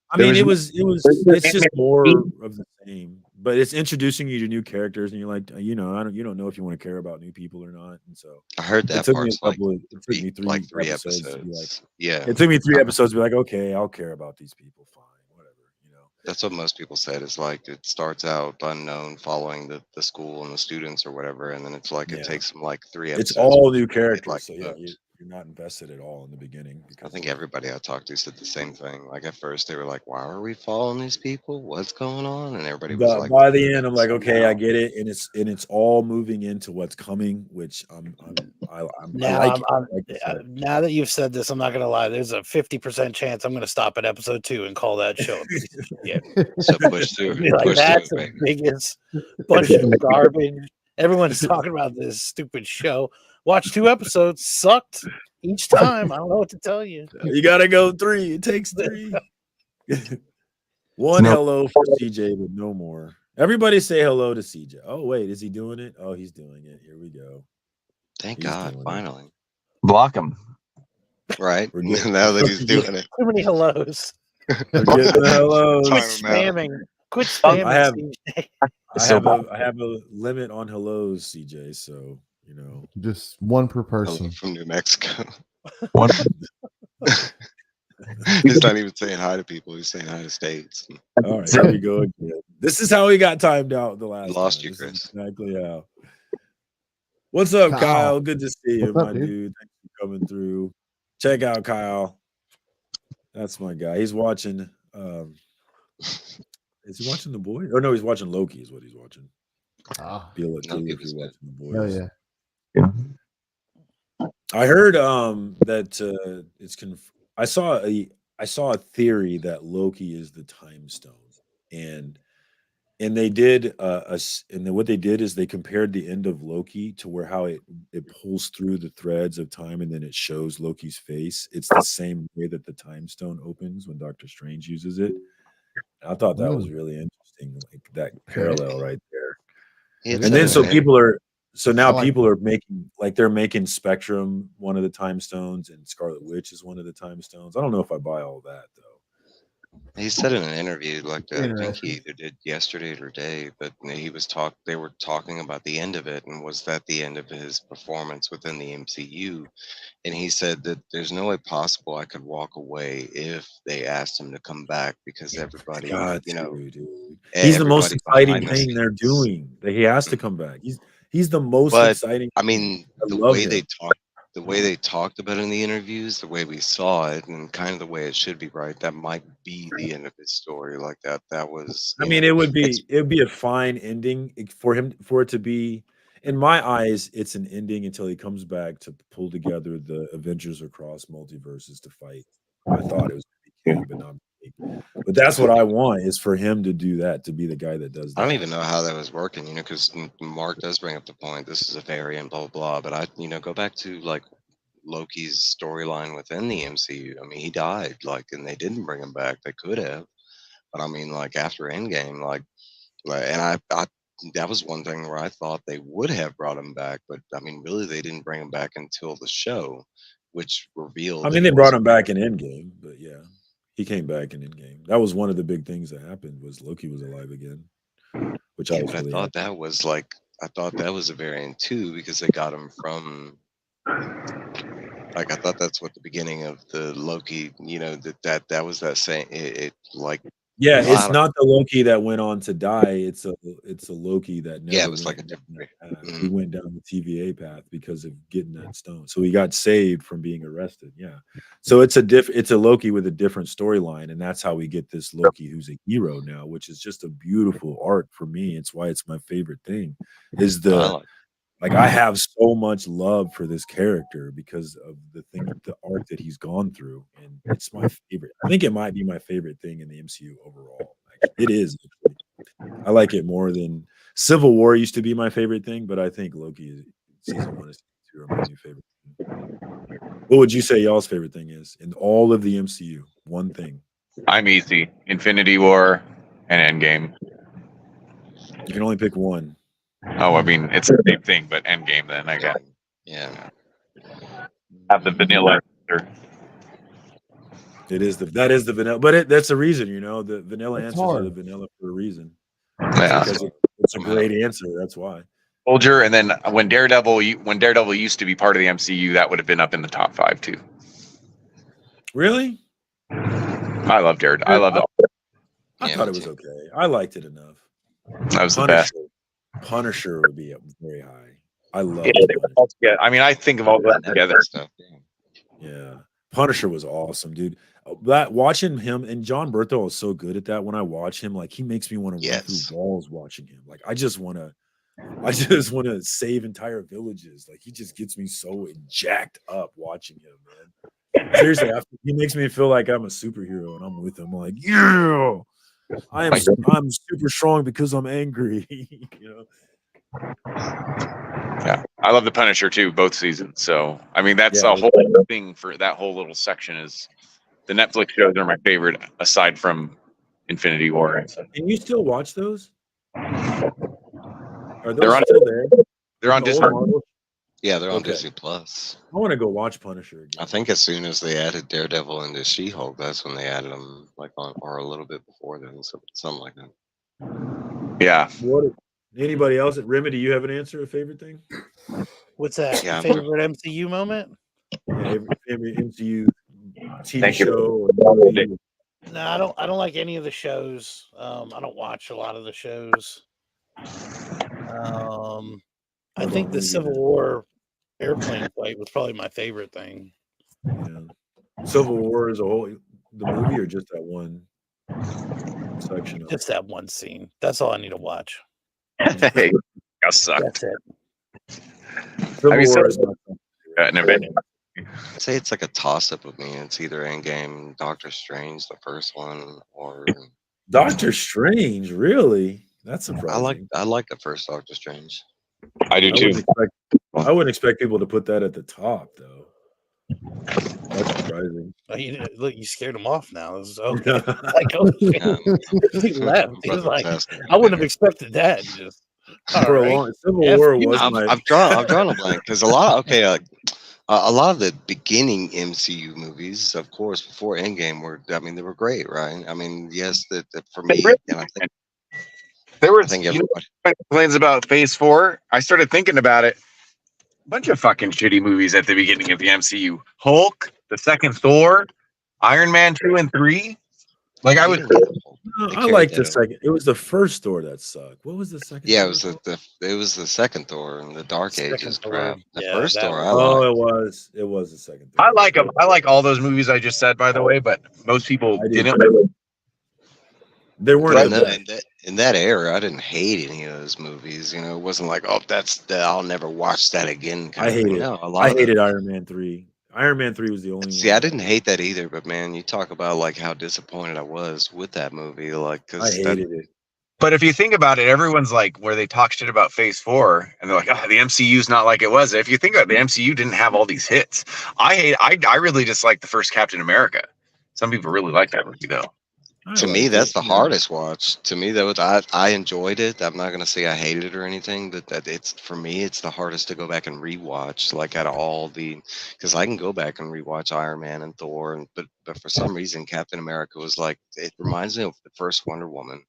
I mean, it's just more of the same, but it's introducing you to new characters, and you're like, you don't know if you want to care about new people or not. And so I heard that it took me part's it took me 3 3 episodes. episodes. To be like, Yeah, it took me 3 episodes to be like, okay, I'll care about these people. Fine, whatever. That's what most people said. It's like it starts out unknown, following the school and the students or whatever, and then it's like it takes them like 3 episodes. It's all new characters, like so yeah, you're not invested at all in the beginning. I think everybody I talked to said the same thing. Like at first they were like, "Why are we following these people? What's going on?" And everybody was like, by the end, I'm like, okay, I get it, and it's all moving into what's coming, which I like. Now that you've said this, I'm not gonna lie. There's a 50% chance I'm gonna stop at episode 2 and call that show a piece of shit. So push through. Like, that's the biggest bunch of garbage. Everyone's talking about this stupid show. Watch 2 episodes, sucked each time. I don't know what to tell you. You gotta go 3. It takes 3. One hello for CJ, but no more. Everybody say hello to CJ. Oh wait, is he doing it? Oh, he's doing it. Here we go. Thank God, finally. Block him. Right now that he's doing it. Too many hellos. We're getting the hellos. Quit spamming. Quit spamming. I have a limit on hellos, CJ. So just one per person. From New Mexico. One. He's not even saying hi to people. He's saying hi to states. All right, here we go again. This is how we got timed out the last. Lost time. you, Chris. Exactly how. What's up, Kyle? Good to see you, What's up, my dude? dude. Thanks for coming through. Check out Kyle. That's my guy. He's watching. Is he watching The Boys? Oh no, he's watching Loki. Is what he's watching. Feel it too if you're watching The Boys. Yeah. I heard that it's I saw a theory that Loki is the time stone, and they did what they did is they compared the end of Loki to where how it pulls through the threads of time and then it shows Loki's face. It's the same way that the time stone opens when Doctor Strange uses it. I thought that was really interesting, like that parallel right there. And then people are making Spectrum one of the time stones and Scarlet Witch is one of the time stones. I don't know if I buy all that though. He said in an interview, like I think he either did yesterday or today, but they were talking about the end of it, and was that the end of his performance within the MCU? And he said that there's no way possible I could walk away if they asked him to come back, because everybody, he's the most exciting thing they're doing. That he has to come back. He's the most exciting. I mean, the way they talked about it in the interviews, the way we saw it, and kind of the way it should be, right? That might be the end of his story. Like that was. I mean, it would be a fine ending for it to be. In my eyes, it's an ending until he comes back to pull together the Avengers across multiverses to fight. I thought it was going to be Kang, but not me. But that's what I want, is for him to do that, to be the guy that does that. I don't even know how that was working, because Mark does bring up the point. This is a variant, blah blah blah. But go back to like Loki's storyline within the MCU. I mean, he died, and they didn't bring him back. They could have, but I mean, after Endgame, and I that was one thing where I thought they would have brought him back, but I mean, really, they didn't bring him back until the show, which revealed. I mean, they brought him back in Endgame, but yeah, he came back in Endgame. That was one of the big things that happened, was Loki was alive again. Which I was really really thought that was I thought that was a variant too, because they got him from. I thought that's what the beginning of the Loki, that was that saying yeah, it's not the Loki that went on to die. It's a Loki that never. Yeah, it was like a different. He went down the TVA path because of getting that stone. So he got saved from being arrested. Yeah. So it's a Loki with a different storyline, and that's how we get this Loki who's a hero now, which is just a beautiful art for me. It's why it's my favorite thing. Is I have so much love for this character because of the arc that he's gone through, and it's my favorite. I think it might be my favorite thing in the MCU overall. It is. I like it more than Civil War used to be my favorite thing, but I think Loki season 1 and season 2 are my new favorite thing. What would you say y'all's favorite thing is in all of the MCU? One thing. I'm easy. Infinity War and Endgame. You can only pick one. Oh, I mean, it's the same thing, but Endgame then, I guess. Yeah. Have the vanilla answer. That is the vanilla, but that's a reason, the vanilla answers are the vanilla for a reason. Yeah. Because it's a great answer. That's why. Soldier, and then when Daredevil used to be part of the MCU, that would have been up in the top 5 too. Really? I love Daredevil. I love it. I thought it was okay. I liked it enough. That was the best. Punisher would be up very high. I love Yeah, I mean, I think of all that together. Stuff. Yeah. Punisher was awesome, dude. That watching him, and John Berthel is so good at that. When I watch him, he makes me want to run through walls watching him. I just want to save entire villages. He just gets me so jacked up watching him, man. Seriously, he makes me feel like I'm a superhero and I'm with him. I'm like, yeah, I'm super strong because I'm angry. Yeah, I love the Punisher too, both seasons. So I mean, that's a whole thing for that whole little section. Is the Netflix shows are my favorite aside from Infinity War. And you still watch those? Are those still there? They're on Disney. Yeah, they're on Disney Plus. I want to go watch Punisher again. I think as soon as they added Daredevil into She-Hulk, that's when they added them, or a little bit before then, something like that. Yeah. Anybody else? Remedy, you have an answer? A favorite thing? What's that? Yeah, favorite MCU moment? Yeah, favorite MCU TV show. No, I don't like any of the shows. I don't watch a lot of the shows. I think the Civil War airplane fight was probably my favorite thing. Yeah. Civil War as a whole, the movie, or just that one section? Just that one scene. That's all I need to watch. Hey, that sucked. That's it. Civil War is I'd say it's like a toss-up with me. It's either Endgame, Doctor Strange, the first one, or Doctor Strange. Really? That's surprising. I like the first Doctor Strange. I do too. I wouldn't expect people to put that at the top, though. That's surprising. Look, you scared him off now. This is okay. Like, he left. He was like, I wouldn't have expected that. Just for a long Civil War was I've drawn a blank because a lot of the beginning MCU movies, of course, before Endgame they were great, right? I mean, yes, that for me, and I think there were complaints about Phase 4. I started thinking about it. A bunch of fucking shitty movies at the beginning of the MCU. Hulk, the second Thor, Iron Man 2 and 3. Like I liked the second. It was the first Thor that sucked. What was the second? Yeah, Thor? it was the second Thor in the Dark Ages crap. The first Thor. It was the second Thor. I like them. I like all those movies I just said, by the way, but most people didn't. There weren't in that era. I didn't hate any of those movies. You know, it wasn't like, I'll never watch that again. I hated it. No, I hated Iron Man 3. Iron Man 3 was the only one. I didn't hate that either, but man, you talk about like how disappointed I was with that movie. Like, I hated it. But if you think about it, everyone's like, where they talk shit about Phase 4, and they're like, the MCU's not like it was. If you think about it, the MCU didn't have all these hits. I really dislike the first Captain America. Some people really like that movie though. To me, that's the hardest watch. To me, that was I enjoyed it. I'm not gonna say I hated it or anything, but that it's for me, it's the hardest to go back and rewatch. Like out of all because I can go back and rewatch Iron Man and Thor, but for some reason, Captain America was like it reminds me of the first Wonder Woman.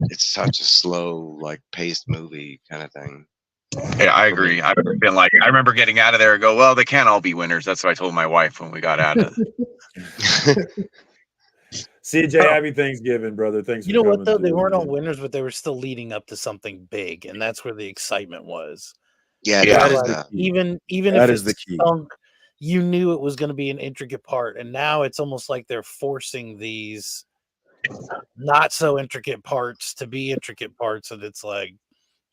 It's such a slow, like paced movie kind of thing. Yeah, I agree. I've been like, I remember getting out of there and go, well, they can't all be winners. That's what I told my wife when we got out of it. CJ, happy Thanksgiving, brother. Thanks. You know what though? They weren't all winners, but they were still leading up to something big, and that's where the excitement was. Yeah, that is the key. Even if it's the key. Stunk, you knew it was going to be an intricate part, and now it's almost like they're forcing these not so intricate parts to be intricate parts, and it's like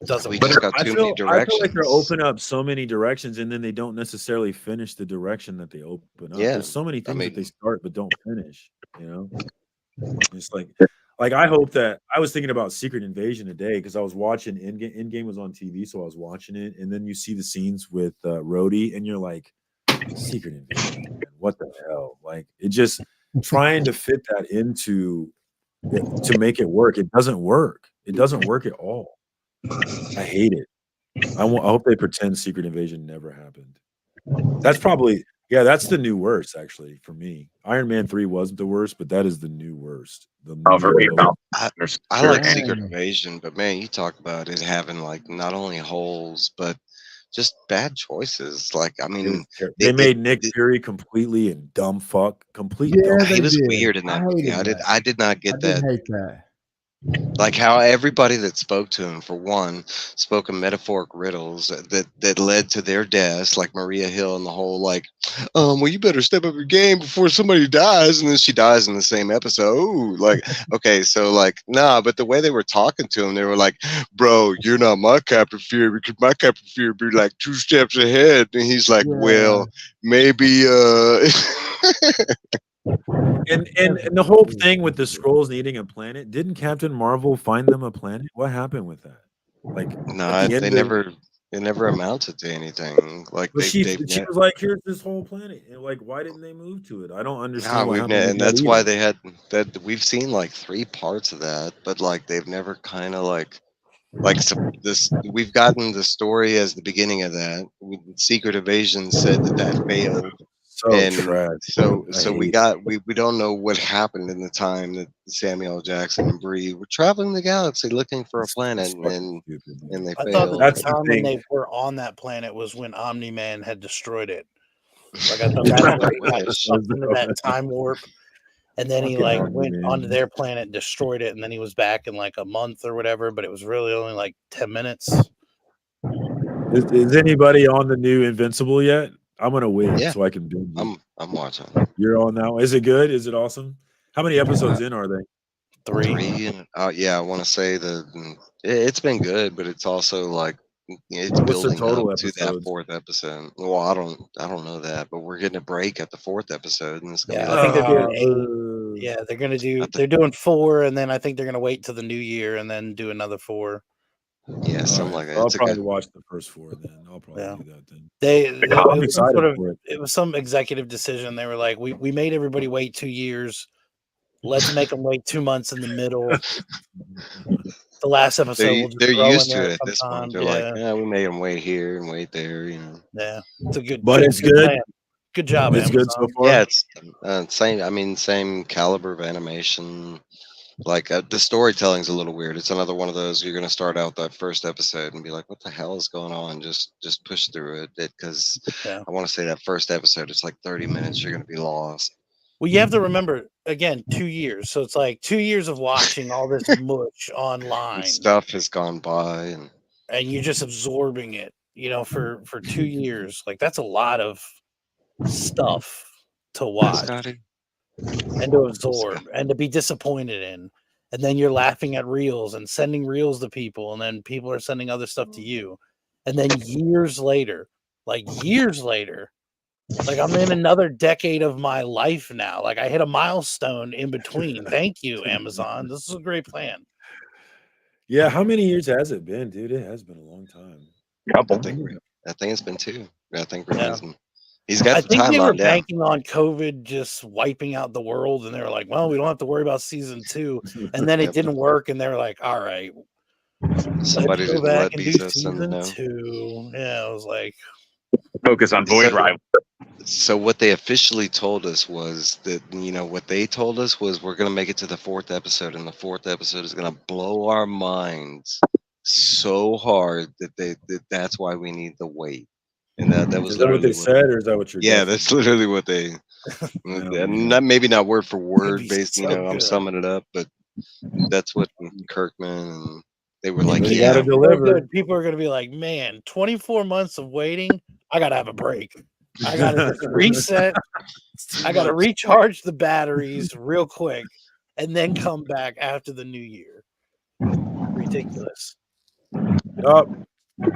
doesn't. We just got too many directions. I feel like they're open up so many directions, and then they don't necessarily finish the direction that they open up. Yeah, there's so many things that they start but don't finish. You know. It's like I hope that I was thinking about Secret Invasion today because I was watching Endgame was on TV, so I was watching it, and then you see the scenes with Rhodey, and you're like, Secret Invasion, man, what the hell? Like it just trying to fit that into it, to make it work. It doesn't work. It doesn't work at all. I hate it. I hope they pretend Secret Invasion never happened. That's probably. Yeah, that's the new worst, actually, for me. Iron Man 3 wasn't the worst, but that is the new worst. For me, no. I like Secret Invasion, but man, you talk about it having like not only holes, but just bad choices. Like, I mean, they made Nick Fury completely and dumb fuck. He was weird in that movie. I did not get that. I hate that. Like how everybody that spoke to him, for one, spoke in metaphoric riddles that led to their deaths, like Maria Hill and the whole like, well, you better step up your game before somebody dies, and then she dies in the same episode. Ooh, like, okay, so like, nah, but the way they were talking to him, they were like, bro, you're not my Captain Fury because my Captain Fury be like 2 steps ahead, and he's like, well, maybe And the whole thing with the Skrulls needing a planet, didn't Captain Marvel find them a planet? What happened with that? Like, no, they never amounted to anything. Like she was like, "Here's this whole planet," and like, why didn't they move to it? I don't understand. And that's why they had that. We've seen like 3 parts of that, but like they've never kind of like this. We've gotten the story as the beginning of that. Secret Invasion said that failed. So we don't know what happened in the time that Samuel L. Jackson and Bree were traveling the galaxy looking for a planet, and they failed. I thought that the time when they were on that planet was when Omni-Man had destroyed it. Like I thought that's where he got sucked into that time warp, and then he like went onto their planet, destroyed it, and then he was back in like a month or whatever. But it was really only like 10 minutes. Is anybody on the new Invincible yet? I'm gonna wait so I can binge it. I'm watching. You're on now. Is it good? Is it awesome? How many episodes in are they? 3. And I want to say it's been good, but it's also like it's What's the building total up to that episodes? 4th episode. Well, I don't know that, but we're getting a break at the 4th episode, and it's gonna Yeah, be I like think they're doing 8. Yeah, they're gonna do. They're doing 4, and then I think they're gonna wait till the new year and then do another 4. Yeah, something like that. I'll It's a probably good. watch the first 4 then. I'll probably do that then. I'm excited for it. It was some executive decision. They were like, we made everybody wait 2 years. Let's make them wait 2 months in the middle. The last episode will just They're throw used in to there it at this point. sometime. They're like, yeah, we made them wait here and wait there, you know. Yeah, it's a good. But it's good. Plan. Good job, It's Amazon. good so far. Yeah, it's same. I mean, same caliber of animation. Like the storytelling's a little weird. It's another one of those you're gonna start out that first episode and be like, "What the hell is going on?" Just push through it because I want to say that first episode it's like 30 minutes. You're gonna be lost. Well, you have to remember again 2 years, so it's like 2 years of watching all this mush online. And stuff has gone by, and you're just absorbing it. You know, for 2 years, like that's a lot of stuff to watch. And to absorb and to be disappointed in, and then you're laughing at reels and sending reels to people, and then people are sending other stuff to you, and then years later, like I'm in another decade of my life now. Like I hit a milestone in between. Thank you, Amazon. This is a great plan. Yeah, how many years has it been, dude? It has been a long time. I think it's been 2. I think he's got I the think they were timeline down. banking on COVID just wiping out the world, and they were like, "Well, we don't have to worry about season 2." And then it didn't work, and they were like, "All right, somebody let's go didn't back let and do Bezos season know. 2." Yeah, I was like, focus on Void Rival. So what they officially told us was that what they told us was we're gonna make it to the 4th episode, and the 4th episode is gonna blow our minds so hard that's why we need the wait. And that was is that what they said, or is that what you're? Yeah, that's literally what they. Not maybe not word for word based. I'm summing it up, but that's what Kirkman and they were like. You yeah, gotta deliver. People are gonna be like, "Man, 24 months of waiting. I gotta have a break. I gotta just reset. I gotta recharge the batteries real quick, and then come back after the new year." Ridiculous. Oh,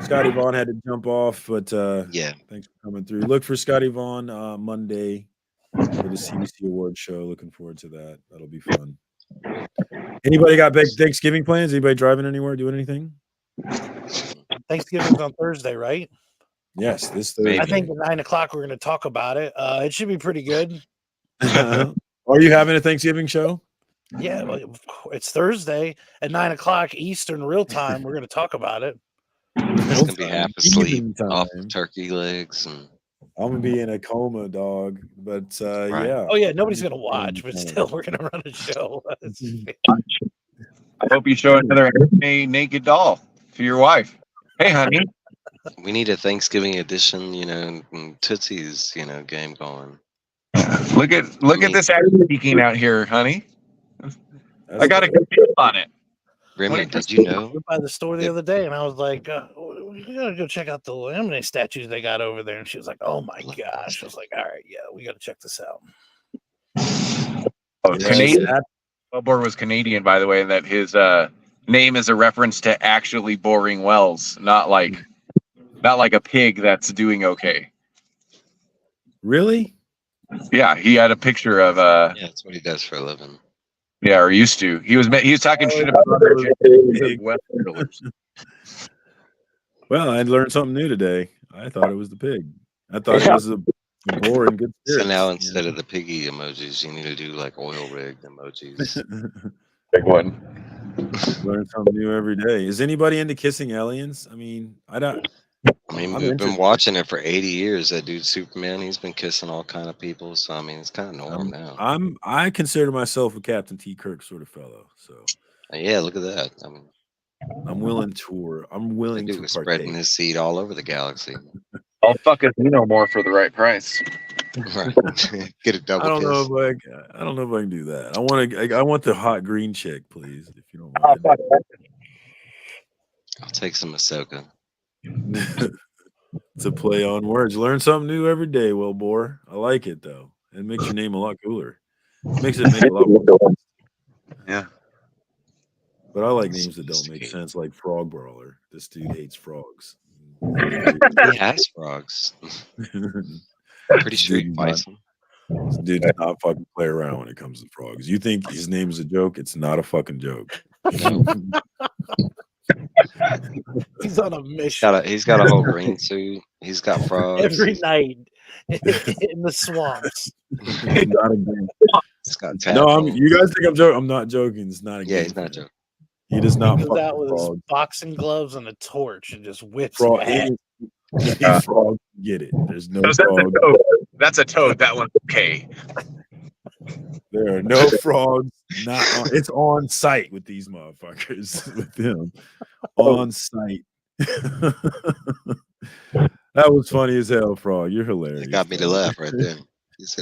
Scotty Vaughn had to jump off, but yeah, thanks for coming through. Look for Scotty Vaughn Monday for the CBC Award show. Looking forward to that. That'll be fun. Anybody got big Thanksgiving plans? Anybody driving anywhere, doing anything? Thanksgiving's on Thursday, right? Yes, this Thursday. I think at 9:00 we're going to talk about it. It should be pretty good. Are you having a Thanksgiving show? Yeah, well, it's Thursday at 9:00 Eastern real time. We're going to talk about it. It's gonna be half asleep off turkey legs, and I'm gonna be in a coma, dog. But yeah. Oh yeah, nobody's gonna watch, but still, we're gonna run a show. I hope you show another naked doll for your wife. Hey, honey. We need a Thanksgiving edition, and Tootsie's, game going. Look at this ass peeking out here, honey. I got a good tip on it. Remy, did you know? I went by the store the other day, and I was like, "We gotta go check out the laminate statues they got over there." And she was like, "Oh my gosh!" I was like, "All right, yeah, we gotta check this out." Oh, Canadian. Billboard was Canadian, by the way, and that his name is a reference to actually boring wells, not like a pig that's doing okay. Really? Yeah, he had a picture of Yeah, that's what he does for a living. Yeah, or used to. He was talking shit about other well drillers. Well, I learned something new today. I thought it was the pig. I thought it was a boring good spirit. So now instead of the piggy emojis, you need to do like oil rig emojis. Big one. Learn something new every day. Is anybody into kissing aliens? I mean, we've been watching it for 80 years. That dude Superman, he's been kissing all kind of people. So I mean, it's kind of normal now. I consider myself a Captain T. Kirk sort of fellow. So yeah, look at that. I mean, I'm willing to partake. Spreading his seed all over the galaxy. I'll fuck it more for the right price. Right. Get a double. I don't know if I can do that. I want the hot green chick, please, if you don't mind. I'll take some Ahsoka. It's a play on words. Learn something new every day, Wilbur. I like it though. It makes your name a lot cooler. Makes it make a lot more sense. Yeah. But I like names that don't make sense, like Frog Brawler. This dude hates frogs. He has frogs. Pretty sure he fights them. This dude does not fucking play around when it comes to frogs. You think his name is a joke? It's not a fucking joke. He's on a mission. He's got a whole green suit. He's got frogs. Every night in the swamps. Not a game. It's got No, you guys think I'm joking? I'm not joking. It's not a game. Yeah, he's not joking. He does not. He goes out with his boxing gloves and a torch and just whips Frog, ass. frog, get it. There's no That's frog. That's a toad. That one's okay. There are no frogs. It's on site with these motherfuckers. With them on site. That was funny as hell, Frog. You're hilarious. It got me to laugh right there. He's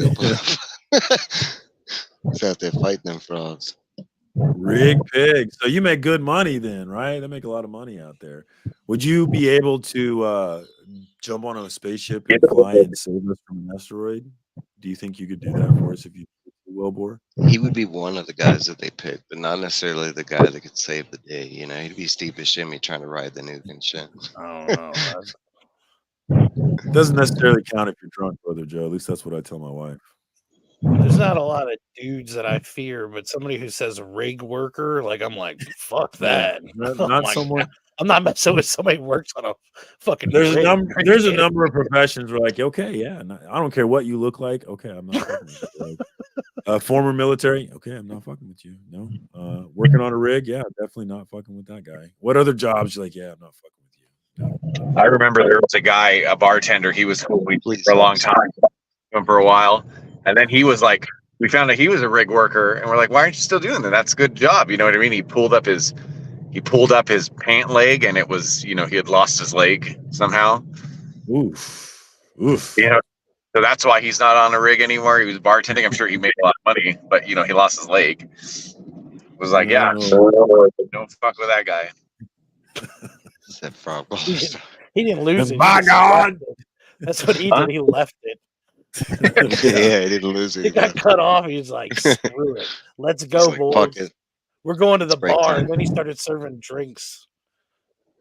out there fighting them frogs. Rig pig. So you make good money then, right? They make a lot of money out there. Would you be able to jump on a spaceship and fly and save us from an asteroid? Do you think you could do that for us if you Wilbur? He would be one of the guys that they picked, but not necessarily the guy that could save the day. You know, he'd be Steve Buscemi trying to ride the nuke and shit. I don't know. Doesn't necessarily count if you're drunk, brother Joe. At least that's what I tell my wife. There's not a lot of dudes that I fear, but somebody who says rig worker, like I'm like, fuck that. Not someone. I'm not messing with somebody who works on a fucking. There's rig. there's a number of professions where like, okay, yeah, I don't care what you look like. Okay, I'm not fucking with you. Like, former military. Okay, I'm not fucking with you. No. Working on a rig. Yeah, definitely not fucking with that guy. What other jobs? You're like, yeah, I'm not fucking with you. No. I remember there was a guy, a bartender. He was cool for a long time, for a while, and then he was like, we found out he was a rig worker, and we're like, why aren't you still doing that? That's a good job. You know what I mean? He pulled up his pant leg, and it was, you know, he had lost his leg somehow. Oof. You know, so that's why he's not on a rig anymore. He was bartending. I'm sure he made a lot of money, but you know, he lost his leg. Was like, yeah, don't fuck with that guy. That frog. He didn't lose it. My God. That's what he did. He left it. Yeah, he didn't lose it. He got cut off. He was like, screw it. Let's go, boys. We're going to the bar. And then he started serving drinks.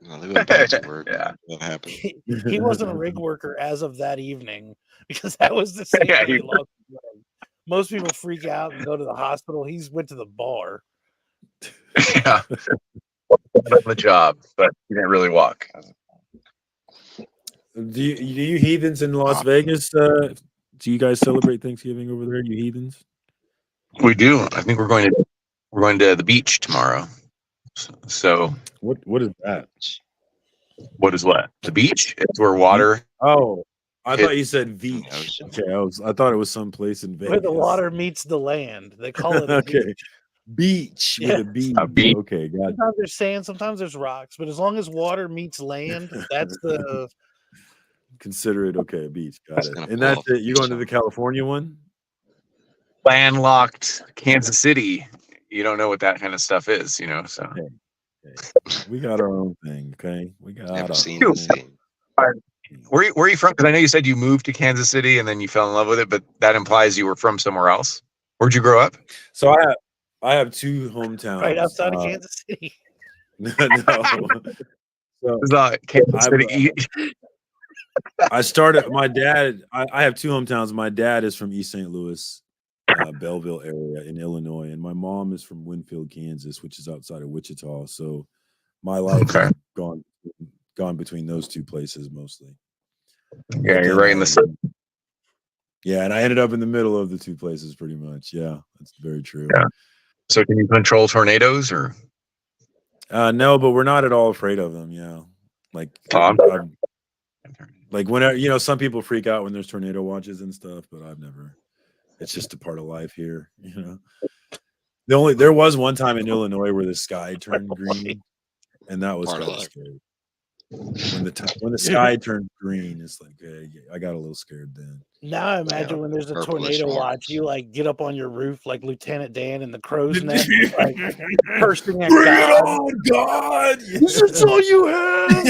Well, they went back to work. Yeah. What happened? He wasn't a rig worker as of that evening because that was the same day he lost his leg. Most people freak out and go to the hospital. He's went to the bar. Yeah. On the job, but he didn't really walk. Do you heathens in Las Vegas? Do you guys celebrate Thanksgiving over there? You heathens? We do. I think we're going to the beach tomorrow. So what is that? What is what? The beach? It's where water. Oh, I thought you said beach. Okay, I thought it was someplace in Vegas Where the water meets the land. They call it a beach with a beach. Okay, got it. Sometimes there's sand, sometimes there's rocks, but as long as water meets land, that's the consider it okay, a beach. Got it. And that's it. You going to the California one? Landlocked Kansas City. You don't know what that kind of stuff is, you know. So we got our own thing. Okay, we got Never our seen own the scene. Where are you from? Because I know you said you moved to Kansas City and then you fell in love with it, but that implies you were from somewhere else. Where'd you grow up? So I have two hometowns right outside of Kansas City. No. It's not Kansas City. I started. My dad. I have two hometowns. My dad is from East St. Louis, Belleville area in Illinois, and my mom is from Winfield, Kansas, which is outside of Wichita. So my life has gone between those two places mostly. Yeah, you're right in the center. Yeah, and I ended up in the middle of the two places pretty much. Yeah, that's very true. Yeah. So can you control tornadoes or? No, but we're not at all afraid of them. Yeah, like like whenever, you know, some people freak out when there's tornado watches and stuff, but I've never. It's just a part of life here, you know. There was one time in Illinois where the sky turned green, and that was kind of scary. When the sky turned green, it's like I got a little scared then. Now I imagine when there's a tornado watch, you like get up on your roof like Lieutenant Dan in the crow's nest, like cursing at Bring God. it on, God! This is all you have.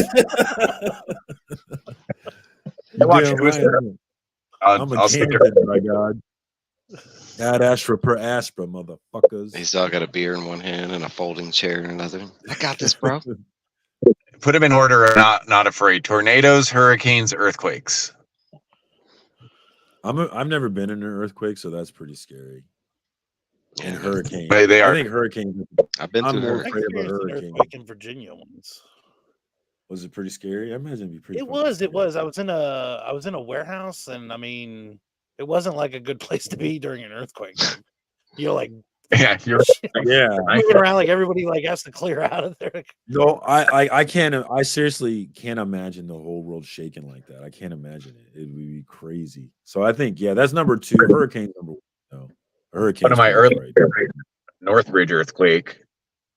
I'm a candidate, my God. Ad Astra per Aspera, motherfuckers. He's all got a beer in one hand and a folding chair in another. I got this, bro. Put them in order. Not afraid. Tornadoes, hurricanes, earthquakes. I've never been in an earthquake, so that's pretty scary. And hurricanes. They are. I think hurricanes. I'm more afraid of a hurricane. Earthquake in Virginia once. Was it pretty scary? I imagine it'd be pretty. It was. I was in a warehouse, and I mean, it wasn't like a good place to be during an earthquake. You're like, yeah, moving around like everybody like has to clear out of there. No, I can't. I seriously can't imagine the whole world shaking like that. I can't imagine it. It would be crazy. So I think that's number 2. Hurricane number 1. No, hurricane. One of my early Northridge earthquake.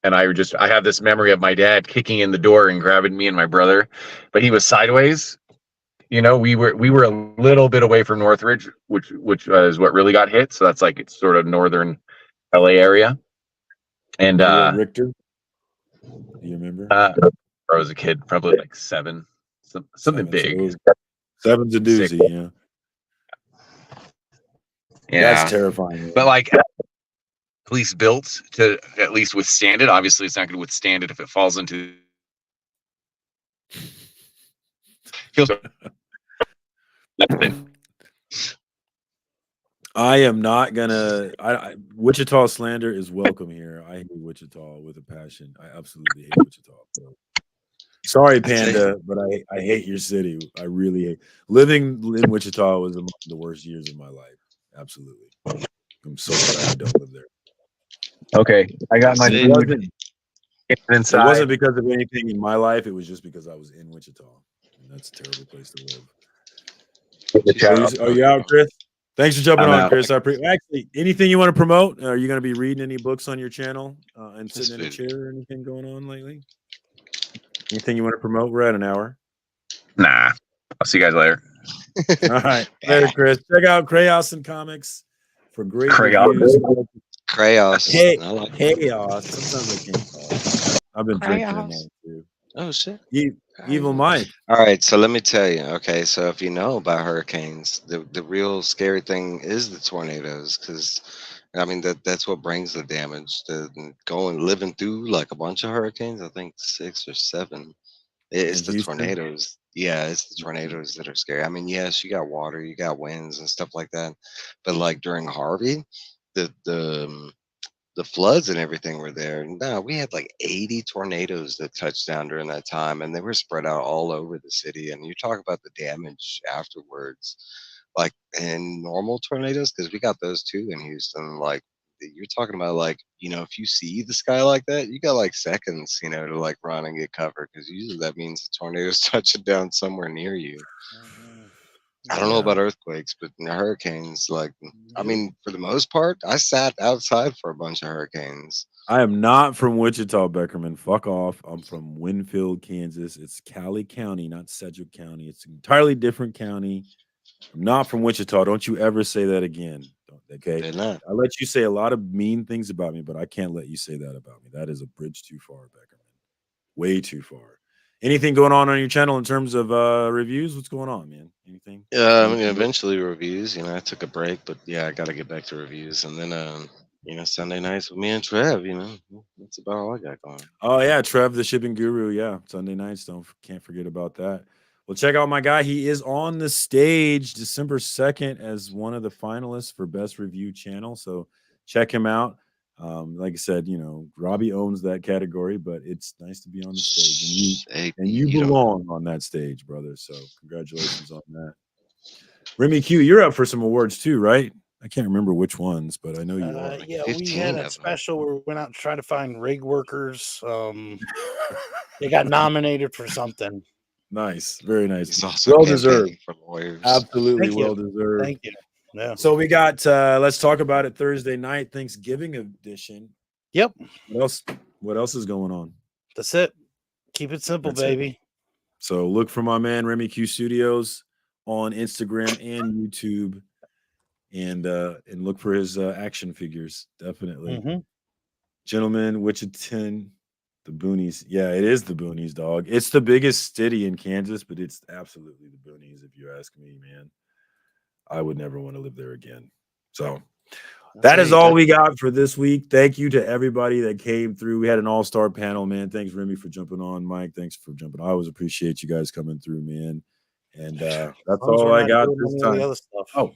And I have this memory of my dad kicking in the door and grabbing me and my brother, but he was sideways. You know, we were a little bit away from Northridge, which is what really got hit. So that's like it's sort of northern LA area. And Richter, do you remember? I was a kid, probably like 7, something big. 7's a doozy, yeah. That's terrifying. But like, at least built to at least withstand it. Obviously, it's not going to withstand it if it falls into. I am not gonna. Wichita slander is welcome here. I hate Wichita with a passion. I absolutely hate Wichita. So. Sorry, Panda, but I hate your city. I really hate living in Wichita. Was among the worst years of my life. Absolutely. I'm so glad I don't live there. Okay, I got my. It wasn't because of anything in my life. It was just because I was in Wichita. And that's a terrible place to live. Are you out, Chris? Thanks for jumping on, Chris. Actually, anything you want to promote? Are you going to be reading any books on your channel and sitting in a chair or anything going on lately? Anything you want to promote? We're at an hour. Nah. I'll see you guys later. All right. Later, Chris. Check out Chaos and Comics for great reviews. Chaos. Chaos. Sometimes I can't talk. I've been drinking tonight, too. Oh, shit. Evil Mike. All right, so let me tell you. Okay, so if you know about hurricanes, the real scary thing is the tornadoes, because I mean that's what brings the damage. Living through like a bunch of hurricanes, I think 6 or 7. It's the tornadoes. Yeah, it's the tornadoes that are scary. I mean, yes, you got water, you got winds and stuff like that, but like during Harvey, the floods and everything were there. No, we had like 80 tornadoes that touched down during that time, and they were spread out all over the city. And you talk about the damage afterwards, like in normal tornadoes, because we got those too in Houston. Like you're talking about, like, if you see the sky like that, you got like seconds, to like run and get cover, because usually that means the tornado's touching down somewhere near you. I don't know about earthquakes, but in hurricanes, like, I mean, for the most part, I sat outside for a bunch of hurricanes. I am not from Wichita, Beckerman. Fuck off. I'm from Winfield, Kansas. It's Cali County, not Sedgwick County. It's an entirely different county. I'm not from Wichita. Don't you ever say that again. Okay? I let you say a lot of mean things about me, but I can't let you say that about me. That is a bridge too far, Beckerman. Way too far. Anything going on your channel in terms of reviews? What's going on, man? Anything? Yeah, I mean, eventually reviews. I took a break, but yeah, I got to get back to reviews. And then, Sunday nights with me and Trev. That's about all I got going. Oh yeah, Trev, the shipping guru. Yeah, Sunday nights. Can't forget about that. Well, check out my guy. He is on the stage December 2nd as one of the finalists for Best Review Channel. So check him out. Like I said, Robbie owns that category, but it's nice to be on the stage, and you belong on that stage, brother. So congratulations on that. Remy Q, you're up for some awards too, right? I can't remember which ones, but I know you are. Yeah, we had a special where we went out to try to find rig workers. They got nominated for something. Nice, very nice. Well deserved. Absolutely well deserved. Thank you. Yeah. So we got let's talk about it Thursday night, Thanksgiving edition. Yep. What else is going on? That's it. Keep it simple, baby. So look for my man Remy Q Studios on Instagram and YouTube, and look for his action figures. Definitely, gentlemen. Wichita, the Boonies. Yeah, it is the Boonies, dog. It's the biggest city in Kansas, but it's absolutely the Boonies. If you ask me, man, I would never want to live there again. So that is all we got for this week. Thank you to everybody that came through. We had an all-star panel, man. Thanks, Remy, for jumping on. Mike, thanks for jumping on. I always appreciate you guys coming through, man. And that's all I got this time. Oh,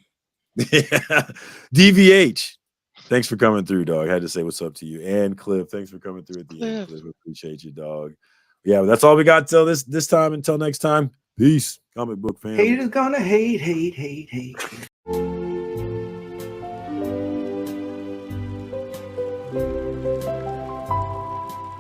yeah. DVH, thanks for coming through, dog. I had to say what's up to you. And Cliff, thanks for coming through at the end. Cliff, appreciate you, dog. Yeah, that's all we got till this time. Until next time, peace. Comic book fans. Haters gonna hate.